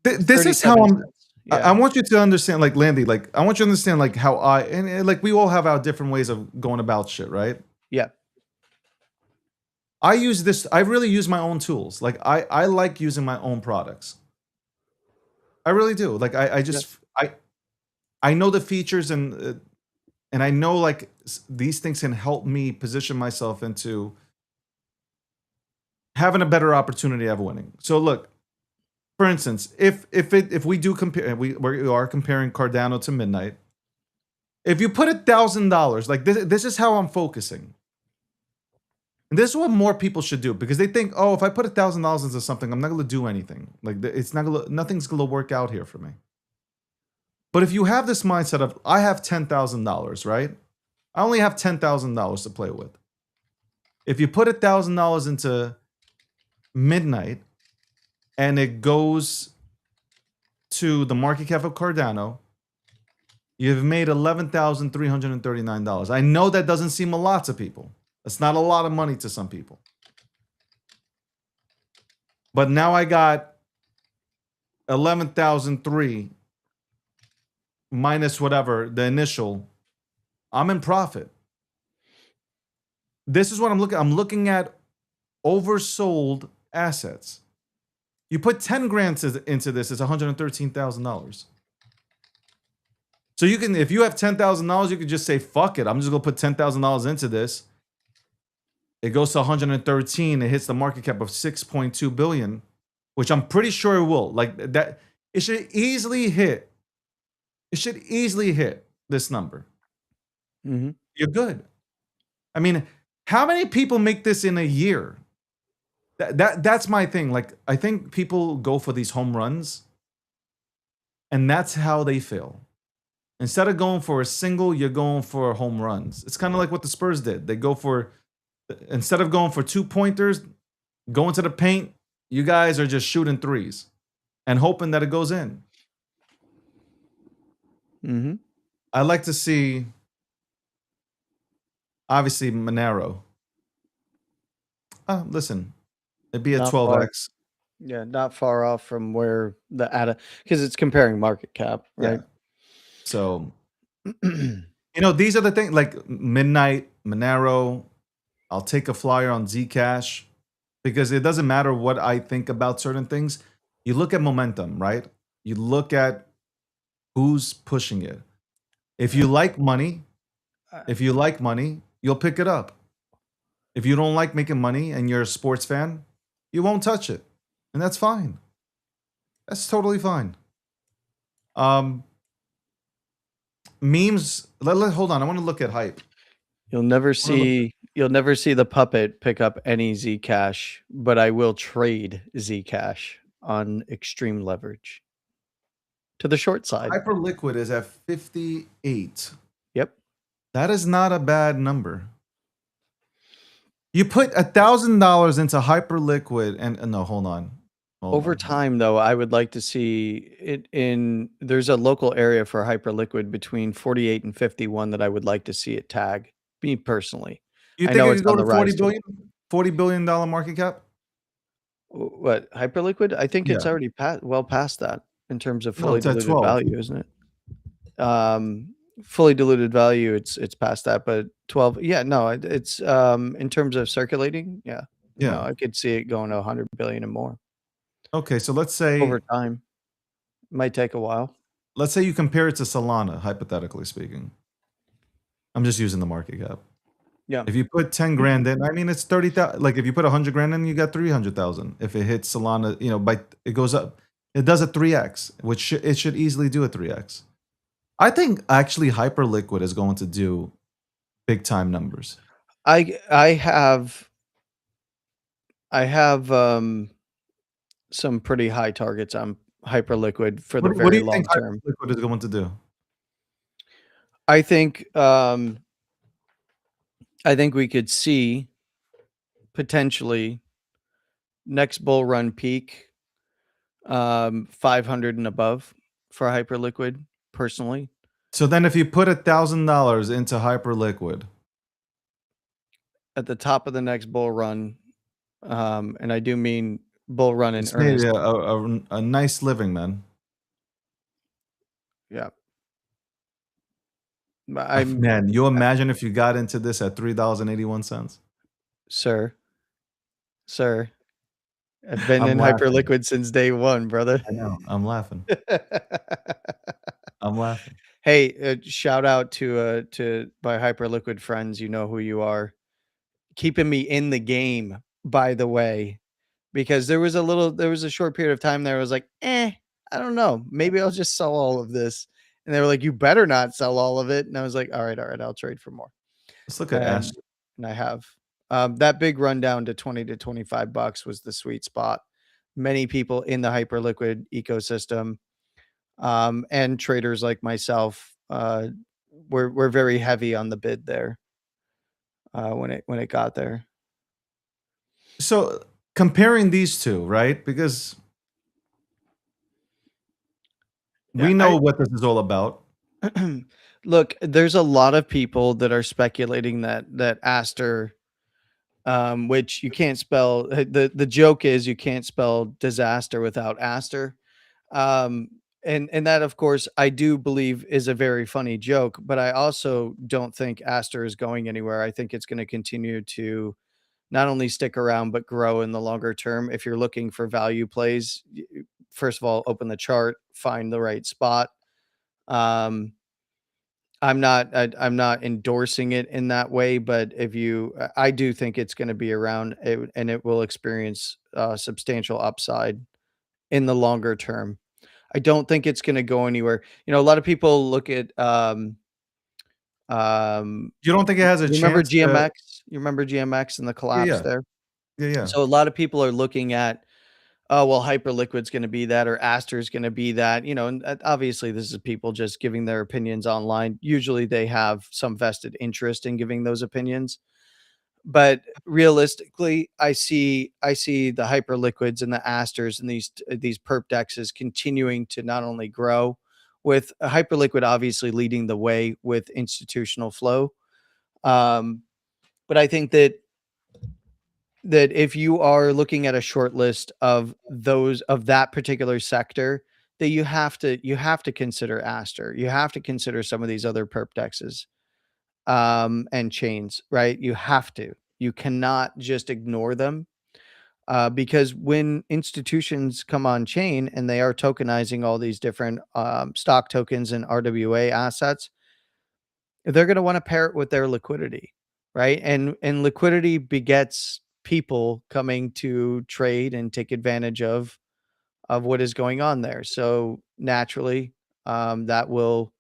this is how 37 I'm. cents? I Yeah, want you to understand, like Landy, like I want you to understand, like how and like we all have our different ways of going about shit, right? yeah, I use this. I really use my own tools. Like I like using my own products. I really do. Like I yeah. just I know the features and I know like these things can help me position myself into having a better opportunity of winning. So look, for instance, if we do compare, we are comparing Cardano to Midnight. If you put $1,000, like this is how I'm focusing. And this is what more people should do because they think, oh, if I put $1,000 into something, I'm not going to do anything. Like it's not gonna, nothing's going to work out here for me. But if you have this mindset of I have $10,000, right? I only have $10,000 to play with. If you put $1,000 into Midnight and it goes to the market cap of Cardano, you've made $11,339. I know that doesn't seem a lot to people. That's not a lot of money to some people. But now I got 11,003 minus whatever the initial. I'm in profit. This is what I'm looking. I'm looking at oversold assets. You put 10 grand into this, it's $113,000. So you can, if you have $10,000, you could just say, fuck it. I'm just gonna put $10,000 into this. It goes to 113. It hits the market cap of 6.2 billion, which I'm pretty sure it will. Like that, it should easily hit. It should easily hit this number. Mm-hmm. You're good. I mean, how many people make this in a year? That's my thing. Like, I think people go for these home runs, and that's how they fail. Instead of going for a single, you're going for home runs. It's kind of like what the Spurs did. They go for, instead of going for 2-pointers, going to the paint, you guys are just shooting threes and hoping that it goes in. Mm-hmm. I like to see, obviously, Monero. Listen, it'd be a Not far. 12x. Yeah, not far off from where the ADA, because it's comparing market cap, right? Yeah. So, these are the things like Midnight, Monero. I'll take a flyer on Zcash because it doesn't matter what I think about certain things. You look at momentum, right? You look at who's pushing it. If you like money, you'll pick it up. If you don't like making money and you're a sports fan, you won't touch it. And that's fine. That's totally fine. Memes. Hold on. I want to look at hype. You'll never see the puppet pick up any Zcash, but I will trade Zcash on extreme leverage to the short side. Hyperliquid is at 58. Yep. That is not a bad number. You put $1,000 into Hyperliquid, and no, hold on. Over time, though, I would like to see it in. There's a local area for Hyperliquid between 48 and 51 that I would like to see it tag. Me personally, You I think know it it's could go on to the rise to $40 billion market cap? what Hyperliquid. I think it's Yeah. already well past that in terms of No, fully it's at diluted 12. value, isn't it? Fully diluted value, it's past that, but 12. Yeah, no, it's in terms of circulating. Yeah, no, Yeah. I could see it going to 100 billion and more Okay, so over time. Might take a while. let's say you compare it to Solana, hypothetically speaking. I'm just using the market cap. Yeah. If you put 10 grand in, I mean, it's 30,000. Like if you put 100 grand in, you got 300,000. If it hits Solana, it goes up. It does a 3x, which it should easily do a 3x. I think actually Hyperliquid is going to do big time numbers. I have some pretty high targets on Hyperliquid for the What do very you think long term. Hyperliquid is going to do? I think we could see potentially next bull run peak 500 and above for Hyperliquid personally. So then if you put $1,000 into Hyperliquid, At the top of the next bull run, and I do mean bull run in it's made earnest. a nice living, man. Yeah. I'm Man, you imagine if you got into this at $3.81. Sir, I've been I'm in laughing. Hyperliquid since day one, brother. I know. I'm laughing. I'm laughing. Hey, shout out to my Hyperliquid friends. You know who you are. Keeping me in the game, by the way, because there was a short period of time there I was like, I don't know. Maybe I'll just sell all of this. And they were like, you better not sell all of it. And I was like, all right, I'll trade for more. Let's look at Ash. And I have. That big rundown to 20 to $25 was the sweet spot. Many people in the Hyperliquid ecosystem, and traders like myself, were very heavy on the bid there, when it got there. So comparing these two, right? Because Yeah, we know what this is all about. Look, there's a lot of people that are speculating that Aster, which you can't spell. The joke is you can't spell disaster without Aster. Um, and that, of course, I do believe is a very funny joke, but I also don't think Aster is going anywhere. I think it's going to continue to not only stick around but grow in the longer term. If you're looking for value plays, first of all, open the chart, find the right spot. Um, I'm not endorsing it in that way, but if you, I do think it's going to be around, and it will experience substantial upside in the longer term. I don't think it's going to go anywhere. A lot of people look at You don't think it has a you remember chance to? GMX? You remember GMX and the Yeah, collapse yeah, there? yeah, yeah. So a lot of people are looking at, oh, well, Hyperliquid's going to be that, or Aster's going to be that, and obviously this is people just giving their opinions online. Usually they have some vested interest in giving those opinions. But realistically, I see the Hyperliquids and the Asters and these perp dexes continuing to not only grow, with a Hyperliquid obviously leading the way with institutional flow. But I think that if you are looking at a short list of those of that particular sector, that you have to consider Aster. You have to consider some of these other perp dexes, and chains, right? You have to. You cannot just ignore them, because when institutions come on chain and they are tokenizing all these different stock tokens and RWA assets, they're going to want to pair it with their liquidity, right? And liquidity begets people coming to trade and take advantage of what is going on there. So naturally, that will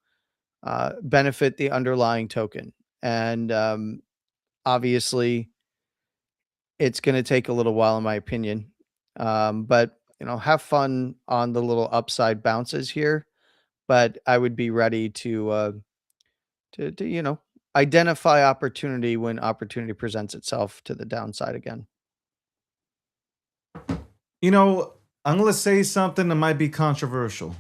benefit the underlying token. And obviously, it's going to take a little while, in my opinion. But have fun on the little upside bounces here. But I would be ready to identify opportunity when opportunity presents itself to the downside again. You know, I'm gonna say something that might be controversial.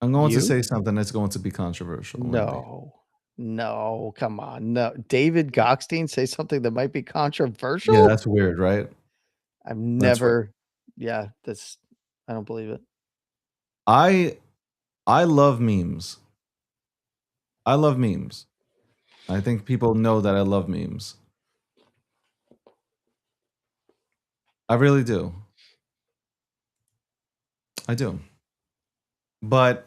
I'm going to You? say something that's going to be controversial, Randy. No. No, come on. No. David Goxstein say something that might be Yeah, controversial? that's weird, right? I've That's weird. never yeah, that's I don't believe it. I I love memes. I love memes. I think people know that I love memes. I really do. I do. But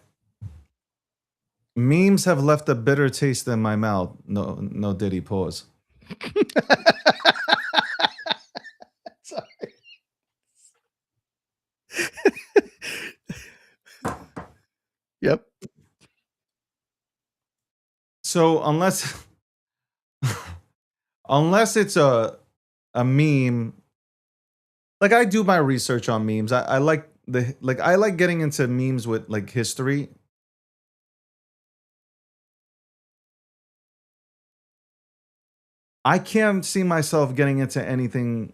memes have left a bitter taste in my mouth. No Diddy pause. Sorry. Yep. So unless it's a meme, like I do my research on memes. I like I like getting into memes with like history. I can't see myself getting into anything.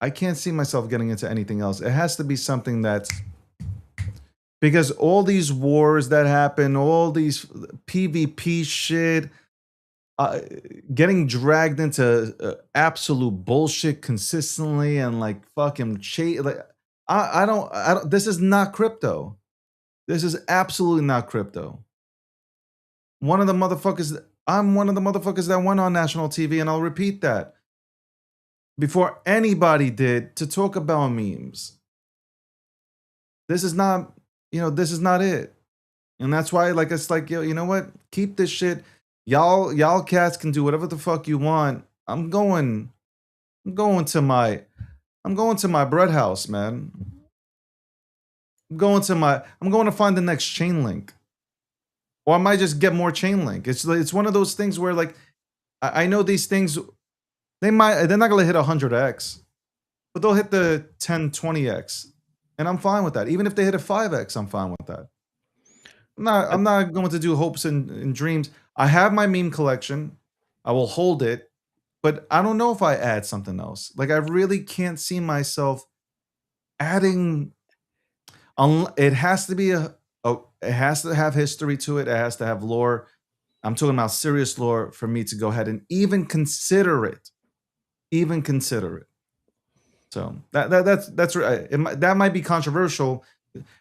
I can't see myself getting into anything else. It has to be something that's because all these wars that happen, all these PvP shit, uh, getting dragged into absolute bullshit consistently and like fucking like I don't. This is not crypto. This is absolutely not crypto. One of the motherfuckers. I'm one of the motherfuckers that went on national TV, and I'll repeat that before anybody did to talk about memes. This is not, this is not it. And that's why, like, it's like, yo, you know what? Keep this shit. Y'all cats can do whatever the fuck you want. I'm going to my, I'm going to my bread house, man. I'm going to find the next chain link. Or I might just get more chain link. It's one of those things where like, I know these things, they're not gonna hit 100x, but they'll hit the 10, 20x. And I'm fine with that. Even if they hit a 5x, I'm fine with that. I'm not going to do hopes and dreams. I have my meme collection. I will hold it, but I don't know if I add something else. Like I really can't see myself adding. It has to be it has to have history to it. It has to have lore. I'm talking about serious lore for me to go ahead and even consider it. Even consider it. So that's right. That might be controversial.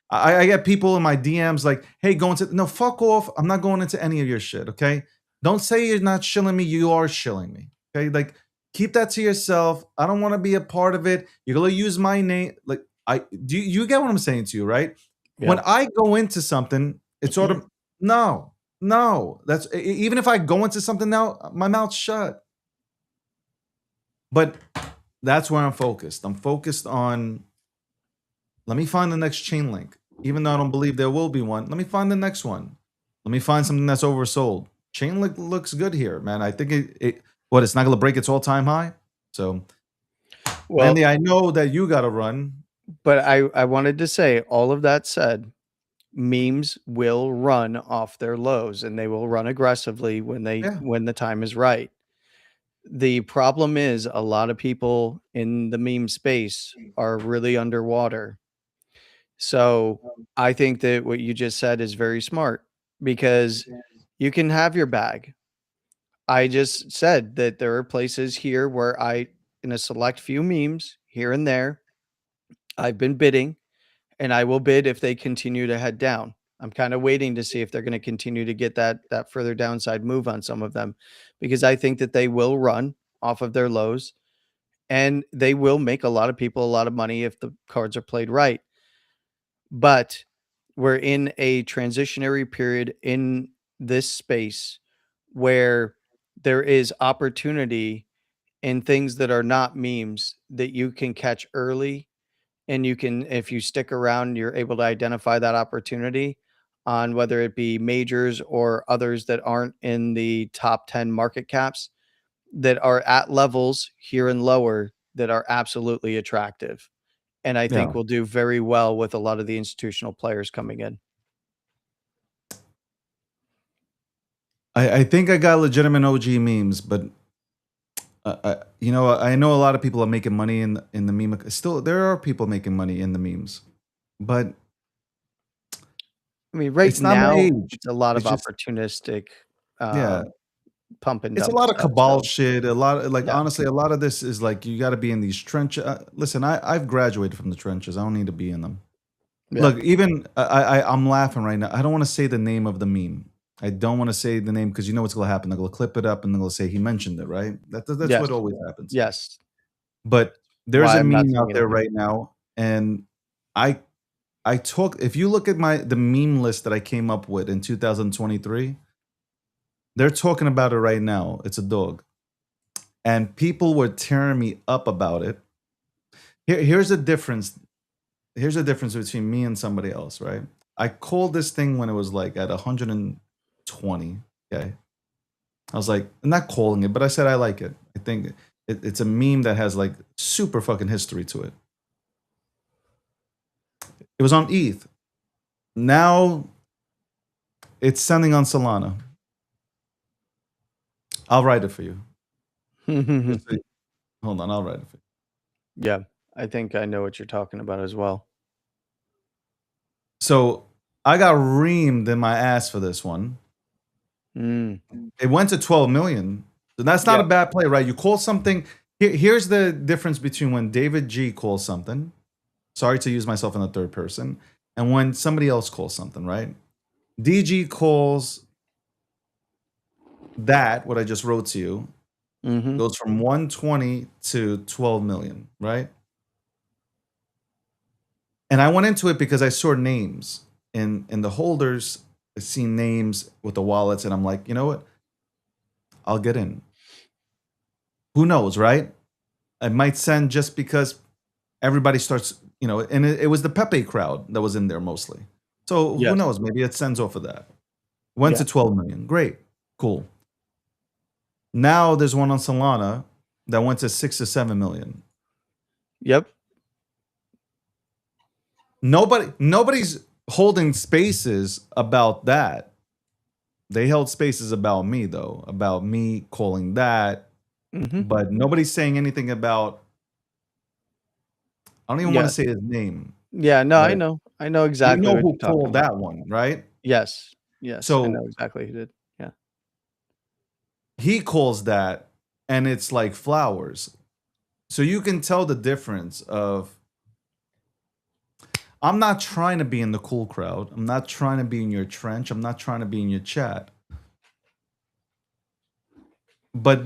I get people in my DMs like, "Hey, no, fuck off. I'm not going into any of your shit." Okay, don't say you're not shilling me. You are shilling me. Okay, like keep that to yourself. I don't want to be a part of it. You're gonna use my name. Like you get what I'm saying to you, right? When Yep. I go into something, it's sort of no. That's even if I go into something now, my mouth's shut. But that's where I'm focused. I'm focused on let me find the next chain link. Even though I don't believe there will be one, let me find the next one. Let me find something that's oversold. Chain link looks good here, man. I think it's not gonna break its all-time high. So Well, Randy, I know that you gotta run. but I wanted to say, all of that said, memes will run off their lows and they will run aggressively Yeah. when the time is right. The problem is a lot of people in the meme space are really underwater. So I think that what you just said is very smart because you can have your bag. I just said that there are places here where in a select few memes here and there, I've been bidding and I will bid if they continue to head down. I'm kind of waiting to see if they're going to continue to get that further downside move on some of them because I think that they will run off of their lows and they will make a lot of people a lot of money if the cards are played right. But we're in a transitionary period in this space where there is opportunity in things that are not memes that you can catch early and you can if you stick around you're able to identify that opportunity on whether it be majors or others that aren't in the top 10 market caps that are at levels here and lower that are absolutely attractive and I think Yeah. will do very well with a lot of the institutional players coming in. I think I got legitimate OG memes, but I know a lot of people are making money in the meme. Still, there are people making money in the memes, but I mean, right it's not my now, age. it's a lot of It's just opportunistic, yeah. pump and It's a dump lot of stuff, cabal so shit. A lot of, like, yeah. honestly, a lot of this is like you got to be in these trenches. Listen, I've graduated from the trenches. I don't need to be in them. Yeah. Look, even I'm laughing right now. I don't want to say the name of the meme. I don't want to say the name because you know what's going to happen. They're going to clip it up and they're going to say he mentioned it, right? That's Yes. what always happens. Yes. But there's Why a I'm not meme saying out there anything. right now, and I I talk. If you look at the meme list that I came up with in 2023, they're talking about it right now. It's a dog, and people were tearing me up about it. Here's the difference. Here's the difference between me and somebody else, right? I called this thing when it was like at 120. Okay. I was like, I'm not calling it, but I said I like it. I think it's a meme that has like super fucking history to it. It was on ETH. Now it's sending on Solana. I'll write it for you. Hold on, I'll write it for you. Yeah, I think I know what you're talking about as well. So I got reamed in my ass for this one. Mm. It went to 12 million. So that's not Yeah. a bad play, right? You call something. Here's the difference between when David G calls something. Sorry to use myself in the third person. And when somebody else calls something, right? DG calls that, what I just wrote to you, Mhm. goes from 120 to 12 million, right? And I went into it because I saw names in the holders. I seen names with the wallets, and I'm like, you know what? I'll get in. Who knows, right? I might send just because everybody starts, and it was the Pepe crowd that was in there mostly. So who Yes. knows? Maybe it sends off of that. Went to Yeah. 12 million. Great. Cool. Now there's one on Solana that went to 6 to 7 million. Yep. Nobody's holding spaces about that. They held spaces about me, though, about me calling that. Mhm. But nobody's saying anything about, I don't even want Yeah. to say his name. Yeah, no, I But know. I know you exactly know what who you're talking called about. that one, right? Yes. Yes, I know So exactly who did. Yeah. he calls that, and it's like flowers. So you can tell the difference of, I'm not trying to be in the cool crowd. I'm not trying to be in your trench. I'm not trying to be in your chat. But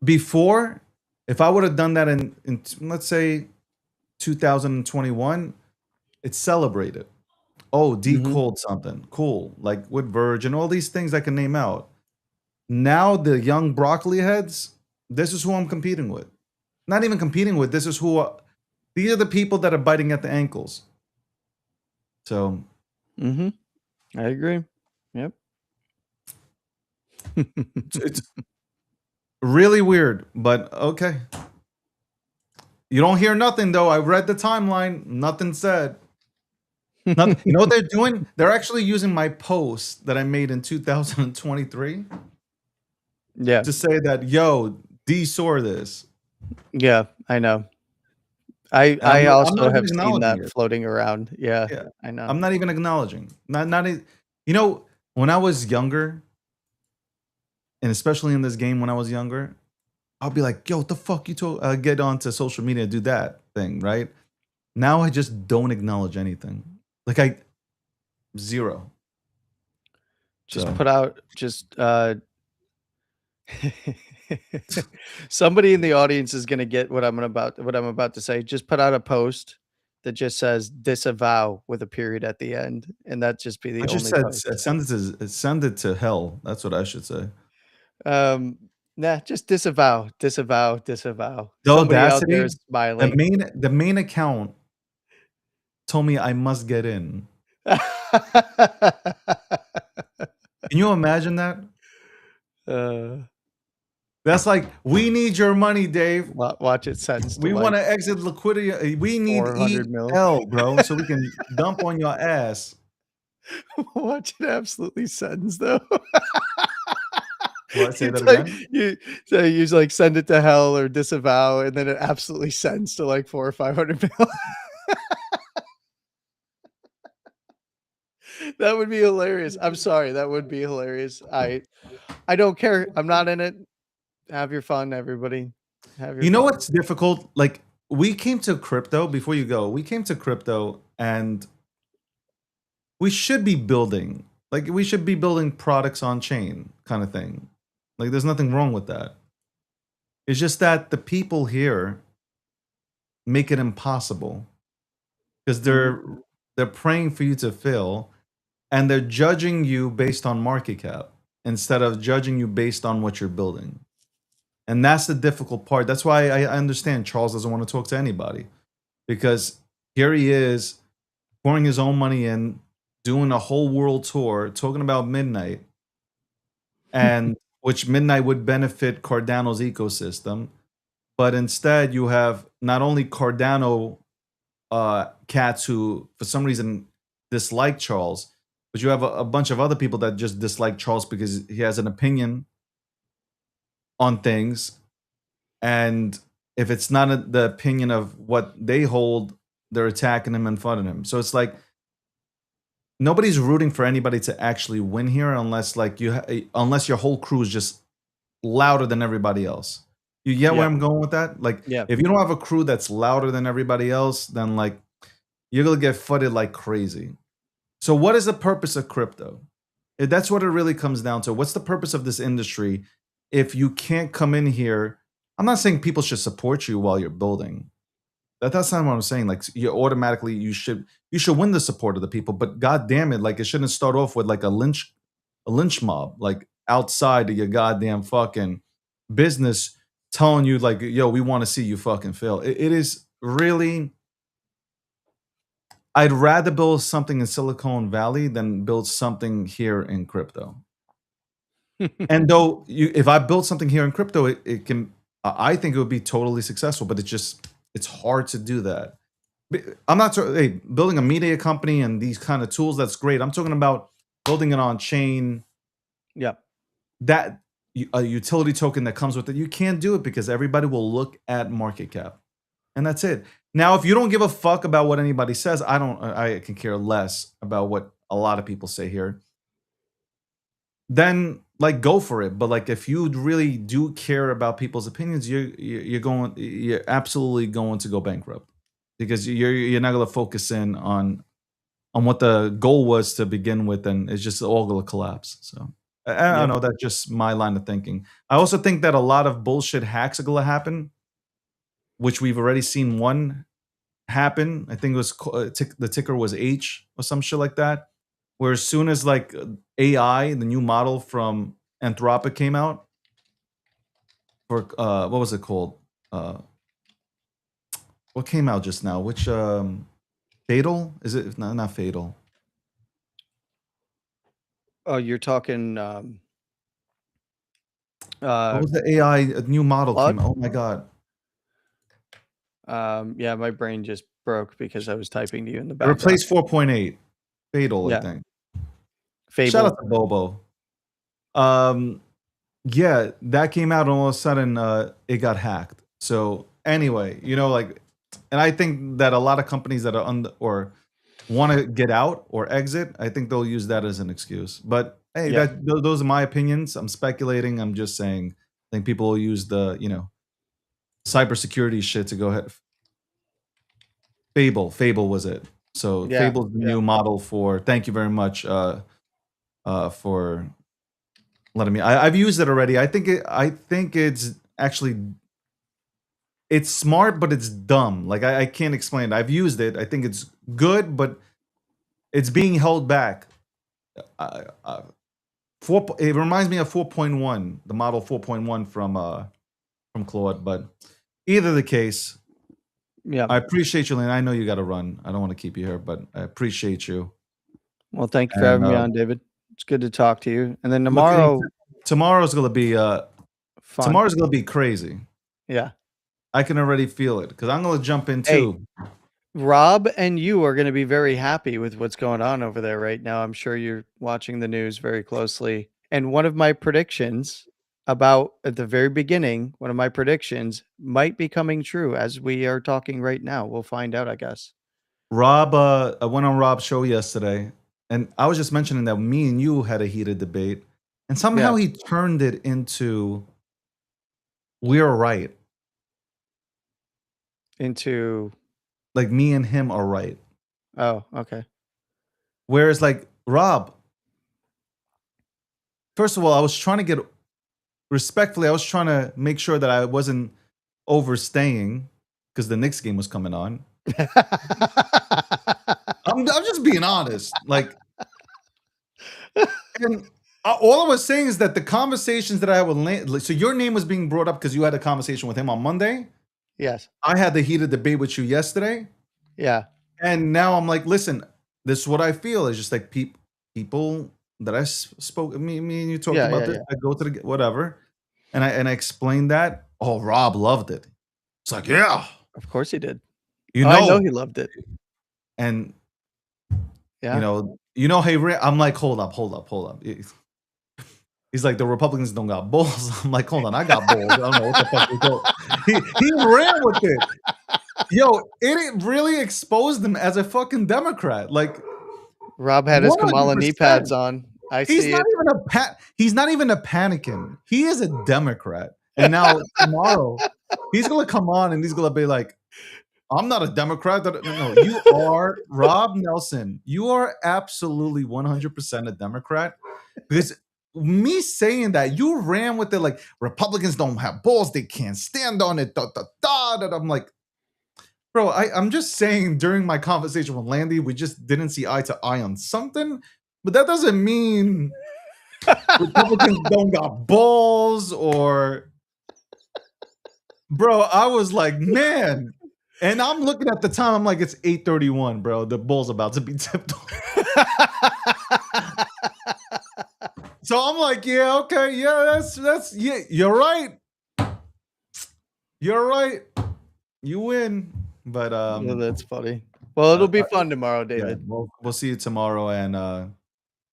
before, if I would have done that in let's say 2021, it's celebrated. Oh, D Mhm. called something. Cool. Like with Verge and all these things I can name out. Now the young broccoli heads, this is who I'm competing with. Not even competing with, these are the people that are biting at the ankles. So Mhm. I agree. Yep. it's really weird, but okay. You don't hear nothing though. I read the timeline. Nothing said. Nothing. You know what they're doing? They're actually using my post that I made in 2023 Yeah. to say that, yo, D saw this. Yeah, I know. And I I'm not also even have seen acknowledging that it. floating around. Yeah, Yeah. I know. I'm not even acknowledging. You know, when I was younger, and especially in this game when I was younger, I'll be like, yo, what the fuck you told get onto social media and do that thing, right? Now I just don't acknowledge anything. Like zero. Just So put out somebody in the audience is gonna get what I'm about to say. Just put out a post that just says disavow with a period at the end, and that just be I the just only said post. send it to hell. That's what I should say. Um, nah, just disavow, disavow, disavow. The Somebody out there audacity, is smiling. the main account told me I must get in. Can you imagine that? Uh, That's like, we need your money, Dave. Watch it sentence to We want like to exit liquidity. We need 400 mil. EL, bro, so we can dump on your ass. Watch it absolutely sentence though. What? Say You that type- again? you like send it to hell or disavow, and then it absolutely sends to like 400 or 500 mil. That would be hilarious. I'm sorry, that would be hilarious. I don't care. I'm not in it. Have your fun, everybody. Have your You know fun. what's difficult? Like, we came to crypto, before you go, we came to crypto and we should be building, like, we should be building products on chain kind of thing. Like, there's nothing wrong with that. It's just that the people here make it impossible because they're praying for you to fail, and they're judging you based on market cap instead of judging you based on what you're building. And that's the difficult part. That's why I understand Charles doesn't want to talk to anybody, because here he is pouring his own money in, doing a whole world tour, talking about Midnight, and which Midnight would benefit Cardano's ecosystem. But instead, you have not only Cardano cats who, for some reason, dislike Charles, but you have a bunch of other people that just dislike Charles because he has an opinion on things. And if it's not the opinion of what they hold, they're attacking him and funding him. So it's like nobody's rooting for anybody to actually win here unless like unless your whole crew is just louder than everybody else. You get where I'm going with that? Like, if you don't have a crew that's louder than everybody else, then like you're gonna get flooded like crazy. So what is the purpose of crypto? That's what it really comes down to. What's the purpose of this industry if you can't come in here? I'm not saying people should support you while you're building. That's not what I'm saying. Like, you automatically you should win the support of the people, but god damn it, like, it shouldn't start off with like a lynch mob like outside of your goddamn fucking business telling you like, yo, we want to see you fucking fail. It is really, I'd rather build something in Silicon Valley than build something here in crypto. And though if I build something here in crypto, it can, I think it would be totally successful, but it's hard to do that. I'm not building a media company and these kind of tools, that's great. I'm talking about building it on chain. Yeah. That a utility token that comes with it, you can't do it because everybody will look at market cap. And that's it. Now, if you don't give a fuck about what anybody says, I can care less about what a lot of people say here. Then like go for it. But like if you really do care about people's opinions, you're absolutely going to go bankrupt because you're not going to focus in on what the goal was to begin with, and it's just all going to collapse. So I don't know. That's just my line of thinking. I also think that a lot of bullshit hacks are going to happen, which we've already seen one happen. I think it was the ticker was H or some shit like that. Where as soon as like AI, the new model from Anthropic came out for what was it called? What came out just now? Which Fatal? Is it not Fatal? Oh, you're talking What was the AI new model came out? Oh my god. Yeah, my brain just broke because I was typing to you in the It background. replaced 4.8. Fatal, I think. Fable. Shout out to Bobo. Yeah, that came out and all of a sudden it got hacked. So anyway, you know, like, and I think that a lot of companies that are or want to get out or exit, I think they'll use that as an excuse. But hey, those are my opinions. I'm speculating. I'm just saying. I think people will use the cybersecurity shit to go ahead. Fable was it? So Fable's the new model for. Thank you very much for letting me. I've used it already. I think it's actually it's smart, but it's dumb. Like I can't explain it. I've used it. I think it's good, but it's being held back. It reminds me of 4.1, the model 4.1 from Claude. But either the case, I appreciate you, Lane. I know you got to run. I don't want to keep you here, but I appreciate you. Well, thank you for having me on, David. It's good to talk to you. And then tomorrow's going to be Fun. Tomorrow's gonna be crazy. Yeah. I can already feel it because I'm gonna jump in Hey. too. Rob and you are going to be very happy with what's going on over there right now. I'm sure you're watching the news very closely. And one of my predictions about at the very beginning, one of my predictions might be coming true as we are talking right now. We'll find out, I guess. Rob, I went on Rob's show yesterday, and I was just mentioning that me and you had a heated debate, and somehow he turned it into we're right. Into Like me and him are right. Oh, okay. Whereas like Rob, first of all, I was trying to get respectfully, I was trying to make sure that I wasn't overstaying because the Knicks game was coming on. I'm just being honest. Like, and all I was saying is that the conversations that I had with Land, so your name was being brought up because you had a conversation with him on Monday. Yes. I had the heated debate with you yesterday. Yeah. And now I'm like, listen, this is what I feel. It's just like people that I spoke, me and you talked about this. I go to the whatever, and I explained that. Oh, Rob loved it. It's like, yeah, Of course he did. you know, I know he loved it. and Yeah. you know, hey, I'm like, hold up. He's like, the Republicans don't got balls. I'm like, hold on, I got balls. I don't know what the fuck we go. He ran with it. Yo, it really exposed him as a fucking Democrat. Like, Rob had his Kamala knee 100%. pads on. He's not even a panicking. He is a Democrat. And now tomorrow, he's gonna come on and he's gonna be like, I'm not a Democrat. No, you are Rob Nelson. You are absolutely 100% a Democrat. Because me saying that, you ran with it like Republicans don't have balls, they can't stand on it. And I'm like, bro, I'm just saying during my conversation with Landy, we just didn't see eye to eye on something, but that doesn't mean Republicans don't got balls or, bro, I was like, man, and I'm looking at the time, I'm like, it's 8:31, bro, the ball's about to be tipped off. So I'm like, yeah, okay, yeah, that's yeah, you're right. You're right. You win. But that's funny. Well, it'll be fun tomorrow, David. Yeah, we'll see you tomorrow and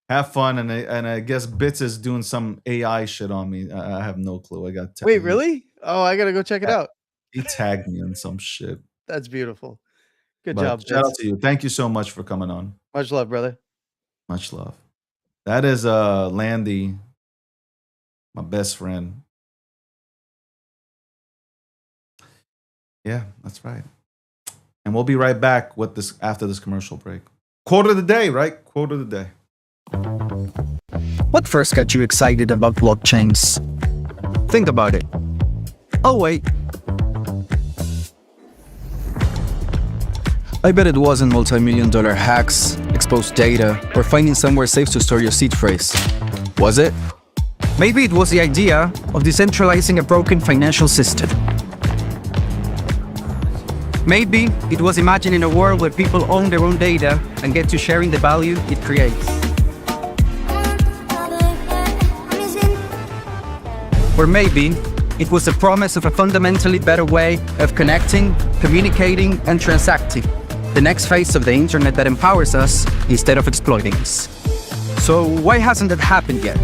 have fun. And I guess Bits is doing some AI shit on me. I have no clue. I got Wait, really? Oh, I gotta go check it out. He tagged me on some shit. That's beautiful. Good But job. shout out to you. Thank you so much for coming on. Much love, brother. Much love. That is Landy, my best friend. Yeah, that's right. And we'll be right back with this after this commercial break. Quote of the day, right? Quote of the day. What first got you excited about blockchains? Think about it. Oh, wait. I bet it wasn't multi-million-dollar hacks, exposed data, or finding somewhere safe to store your seed phrase. Was it? Maybe it was the idea of decentralizing a broken financial system. Maybe it was imagining a world where people own their own data and get to sharing the value it creates. Or maybe it was the promise of a fundamentally better way of connecting, communicating, and transacting. The next phase of the internet that empowers us instead of exploiting us. So why hasn't that happened yet?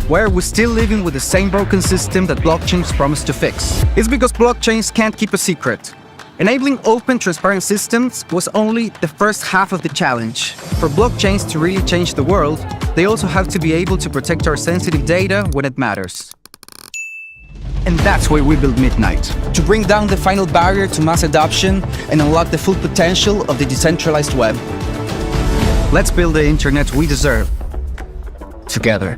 Why are we still living with the same broken system that blockchains promise to fix? It's because blockchains can't keep a secret. Enabling open, transparent systems was only the first half of the challenge. For blockchains to really change the world, they also have to be able to protect our sensitive data when it matters. And that's why we built Midnight, to bring down the final barrier to mass adoption and unlock the full potential of the decentralized web. Let's build the internet we deserve, together.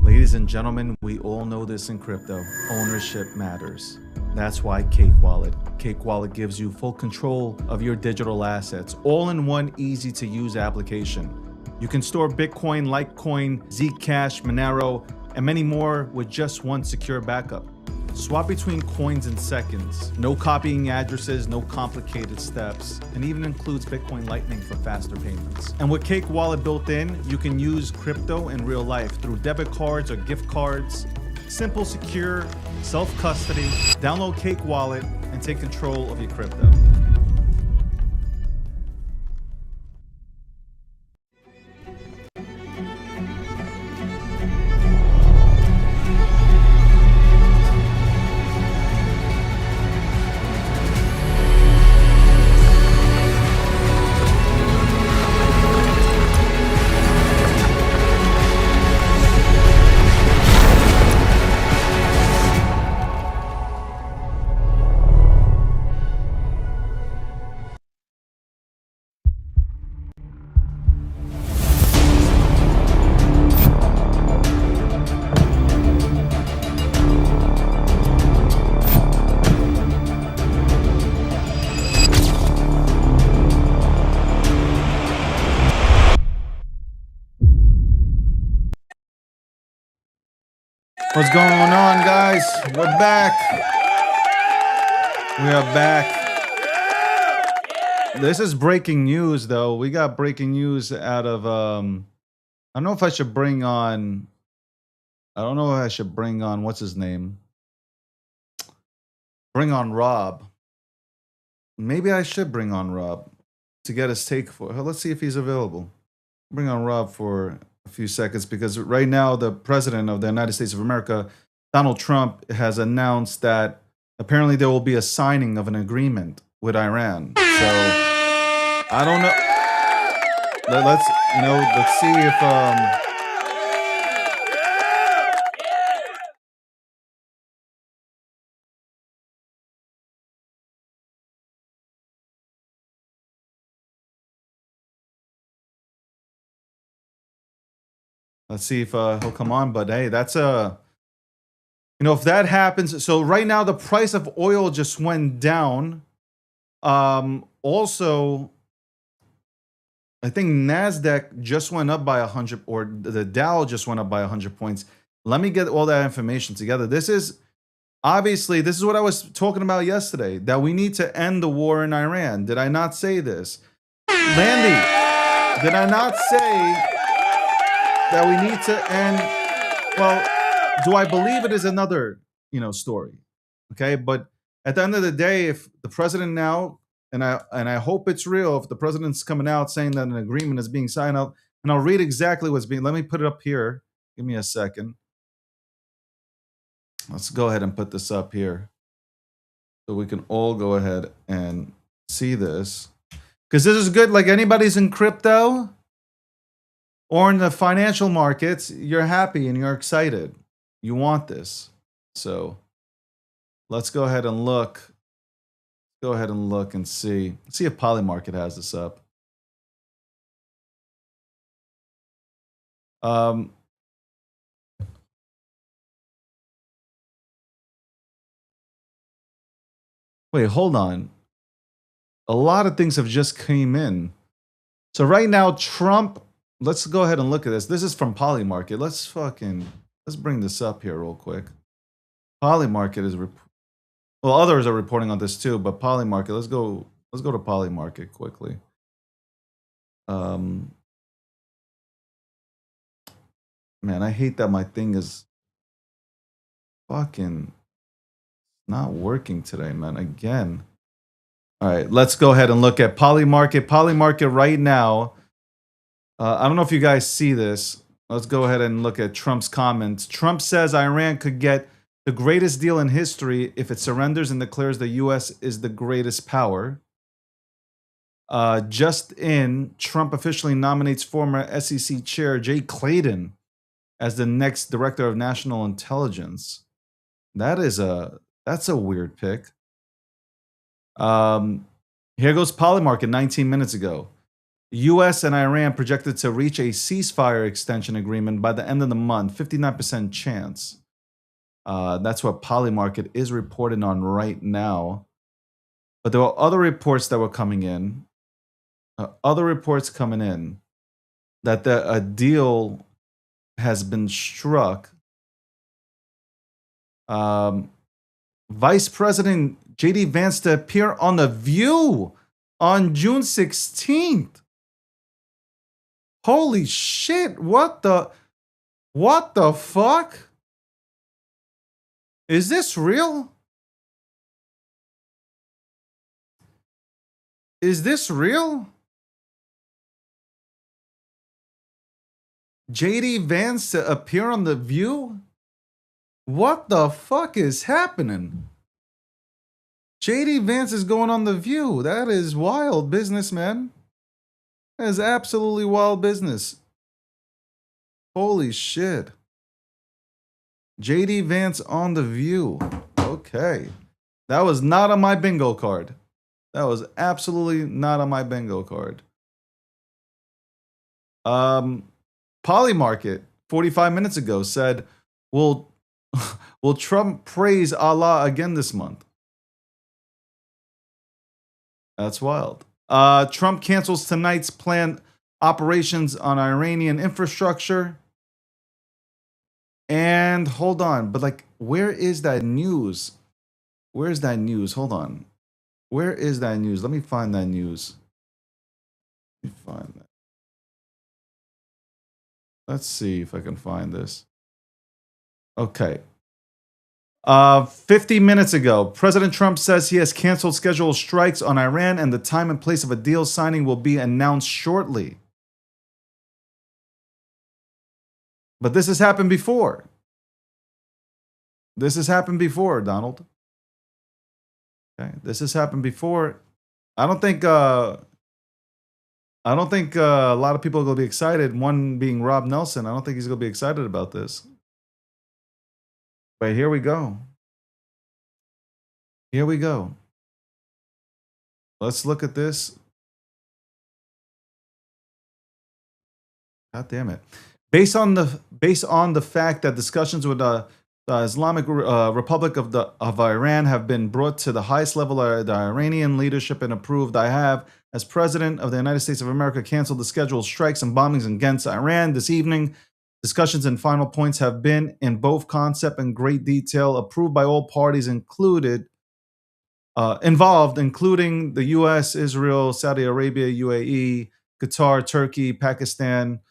Ladies and gentlemen, we all know this in crypto. Ownership matters. That's why Cake Wallet. Cake Wallet gives you full control of your digital assets, all in one easy-to-use application. You can store Bitcoin, Litecoin, Zcash, Monero, and many more with just one secure backup. Swap between coins in seconds. No copying addresses, no complicated steps, and even includes Bitcoin Lightning for faster payments. And with Cake Wallet built in, you can use crypto in real life through debit cards or gift cards. Simple, secure, self-custody. Download Cake Wallet and take control of your crypto. What's going on, guys? We're back. We are back. This is breaking news, though. We got breaking news out of I don't know if I should bring on what's his name? Bring on Rob. Maybe I should bring on Rob to get his take for. Let's see if he's available. Bring on Rob for a few seconds, because right now the president of the United States of America, Donald Trump, has announced that apparently there will be a signing of an agreement with Iran. So I don't know. Let's see if he'll come on. But hey, that's if that happens. So right now the price of oil just went down. Also, I think NASDAQ just went up by 100, or the Dow just went up by 100 points. Let me get all that information together. This is what I was talking about yesterday, that we need to end the war in Iran. Did I not say this? Landy, did I not say that we need to end? Well, do I believe it is another, story? Okay, but at the end of the day, if the president now, and I hope it's real, if the president's coming out saying that an agreement is being signed out, and I'll read exactly what's being. Let me put it up here. Give me a second. Let's go ahead and put this up here, so we can all go ahead and see this, because this is good. Like, anybody's in crypto or in the financial markets, you're happy and you're excited. You want this. So let's go ahead and look. Go ahead and look and see. See if Polymarket has this up. Wait, hold on. A lot of things have just came in. So right now, Trump, let's go ahead and look at this. This is from Polymarket. Let's bring this up here real quick. Polymarket is, well, others are reporting on this too, but Polymarket, let's go to Polymarket quickly. Man, I hate that my thing is fucking not working today, man. Again. All right, let's go ahead and look at Polymarket. Polymarket right now. I don't know if you guys see this. Let's go ahead and look at Trump's comments. Trump says Iran could get the greatest deal in history if it surrenders and declares the U.S. is the greatest power. Just in, Trump officially nominates former SEC Chair Jay Clayton as the next Director of National Intelligence. That's a weird pick. Here goes Polymarket 19 minutes ago. U.S. and Iran projected to reach a ceasefire extension agreement by the end of the month. 59% chance. That's what Polymarket is reporting on right now. But there were other reports that were coming in. That a deal has been struck. Vice President J.D. Vance to appear on The View on June 16th. Holy shit, what the fuck? Is this real? Is this real? J.D. Vance to appear on The View? What the fuck is happening? J.D. Vance is going on The View. That is wild business, man. That is absolutely wild business. Holy shit. J.D. Vance on The View. Okay. That was not on my bingo card. That was absolutely not on my bingo card. Polymarket 45 minutes ago said, will Trump praise Allah again this month? That's wild. Trump cancels tonight's planned operations on Iranian infrastructure. And hold on, but like, where is that news? Where's that news? Hold on. Where is that news? Let me find that news. Let me find that. Let's see if I can find this. Okay. 50 minutes ago, President Trump says he has canceled scheduled strikes on Iran and the time and place of a deal signing will be announced shortly. But this has happened before. This has happened before, Donald. Okay, this has happened before. I don't think a lot of people are going to be excited. One being Rob Nelson. I don't think he's going to be excited about this. But here we go. Here we go. Let's look at this. God damn it. Based on the fact that discussions with the Islamic Republic of Iran have been brought to the highest level of the Iranian leadership and approved, I have, as President of the United States of America, canceled the scheduled strikes and bombings against Iran this evening. Discussions and final points have been, in both concept and great detail, approved by all parties involved, including the U.S., Israel, Saudi Arabia, UAE, Qatar, Turkey, Pakistan,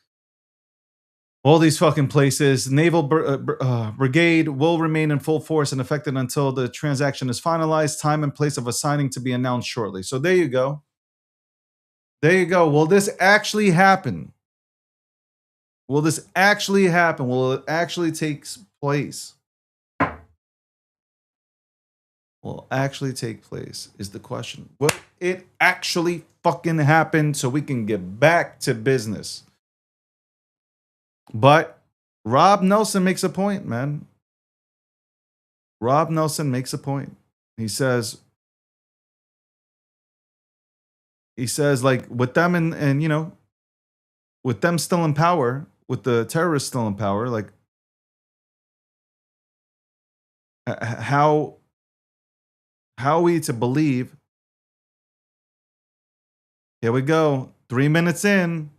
all these fucking places. Naval Brigade will remain in full force and effective until the transaction is finalized. Time and place of a signing to be announced shortly. So there you go. There you go. Will this actually happen? Will this actually happen? Will it actually take place? Will actually take place is the question. Will it actually fucking happen so we can get back to business? But Rob Nelson makes a point, man. Rob Nelson makes a point. He says, like, with them and you know, with them still in power, with the terrorists still in power, like, how are we to believe? Here we go. 3 minutes in.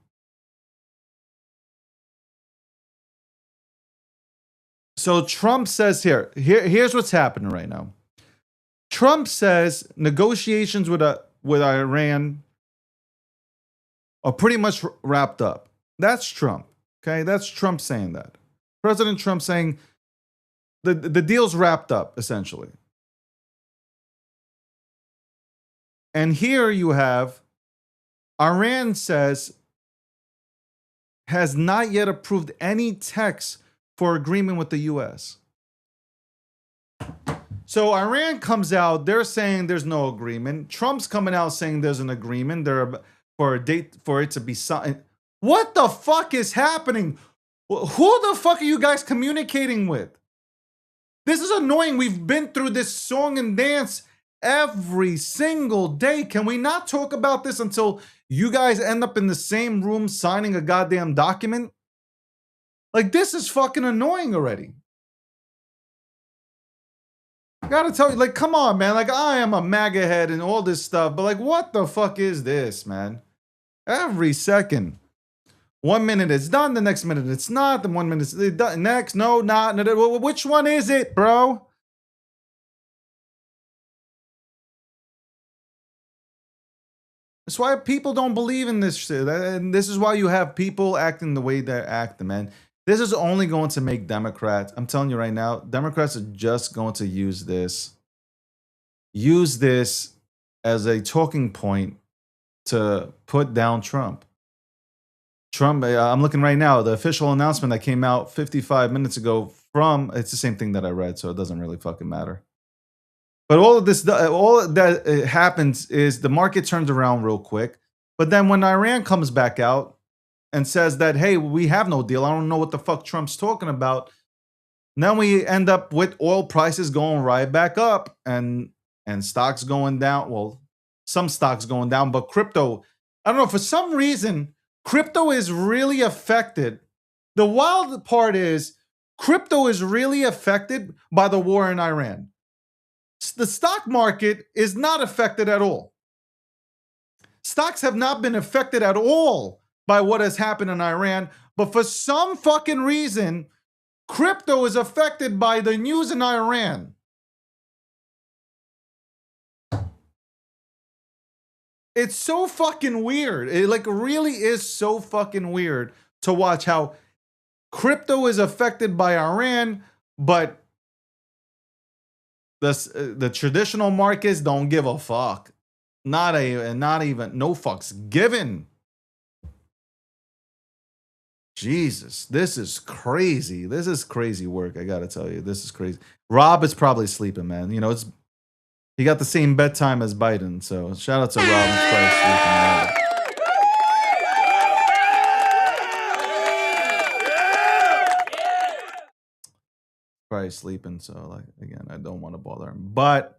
So Trump says here's what's happening right now. Trump says negotiations with Iran are pretty much wrapped up. That's Trump. Okay, that's Trump saying that. President Trump saying the deal's wrapped up, essentially. And here you have Iran says has not yet approved any text for agreement with the U.S. So Iran comes out, they're saying there's no agreement. Trump's coming out saying there's an agreement. They're for a date for it to be signed. What the fuck is happening? Who the fuck are you guys communicating with? This is annoying. We've been through this song and dance every single day. Can we not talk about this until you guys end up in the same room signing a goddamn document? Like, this is fucking annoying already. I gotta tell you, like, come on, man. Like, I am a MAGA head and all this stuff, but like, what the fuck is this, man? Every second. 1 minute it's done, the next minute it's not, then 1 minute it's done, next, no, not, which one is it, bro? That's why people don't believe in this shit. And this is why you have people acting the way they're acting, man. This is only going to make Democrats, I'm telling you right now, Democrats are just going to use this as a talking point to put down Trump. I'm looking right now, the official announcement that came out 55 minutes ago it's the same thing that I read, so it doesn't really fucking matter. But all that happens is the market turns around real quick. But then when Iran comes back out and says that, hey, we have no deal, I don't know what the fuck Trump's talking about, then we end up with oil prices going right back up and stocks going down. Well, some stocks going down, but crypto, I don't know, for some reason, crypto is really affected. The wild part is crypto is really affected by the war in Iran. The stock market is not affected at all. Stocks have not been affected at all by what has happened in Iran, but for some fucking reason, crypto is affected by the news in Iran. It's so fucking weird. It like really is so fucking weird to watch how crypto is affected by Iran, but the traditional markets don't give a fuck. Not even, no fucks given. Jesus, this is crazy. This is crazy work, I gotta tell you. This is crazy. Rob is probably sleeping, man. You know, he got the same bedtime as Biden, so shout out to Rob. He's probably sleeping, man. Probably sleeping, so like again, I don't want to bother him. But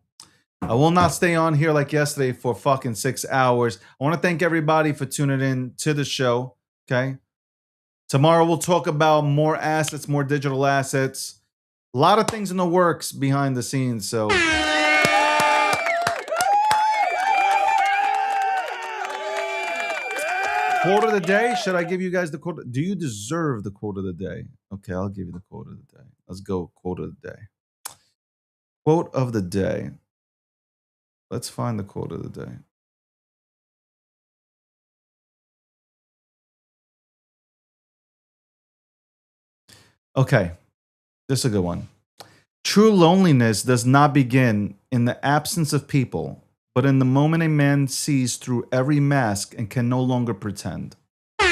I will not stay on here like yesterday for fucking 6 hours. I want to thank everybody for tuning in to the show. Okay. Tomorrow we'll talk about more assets, more digital assets. A lot of things in the works behind the scenes. So quote of the day. Should I give you guys the quote? Do you deserve the quote of the day? Okay, I'll give you the quote of the day. Let's go quote of the day. Quote of the day. Let's find the quote of the day. Okay, this is a good one. True loneliness does not begin in the absence of people, but in the moment a man sees through every mask and can no longer pretend. I'll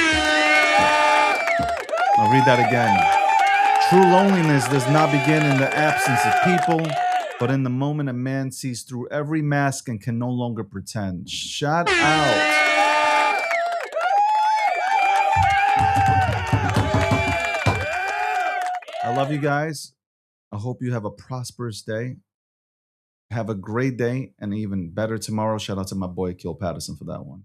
read that again. True loneliness does not begin in the absence of people, but in the moment a man sees through every mask and can no longer pretend. Shout out. I love you guys. I hope you have a prosperous day. Have a great day and even better tomorrow. Shout out to my boy, Kiel Patterson, for that one.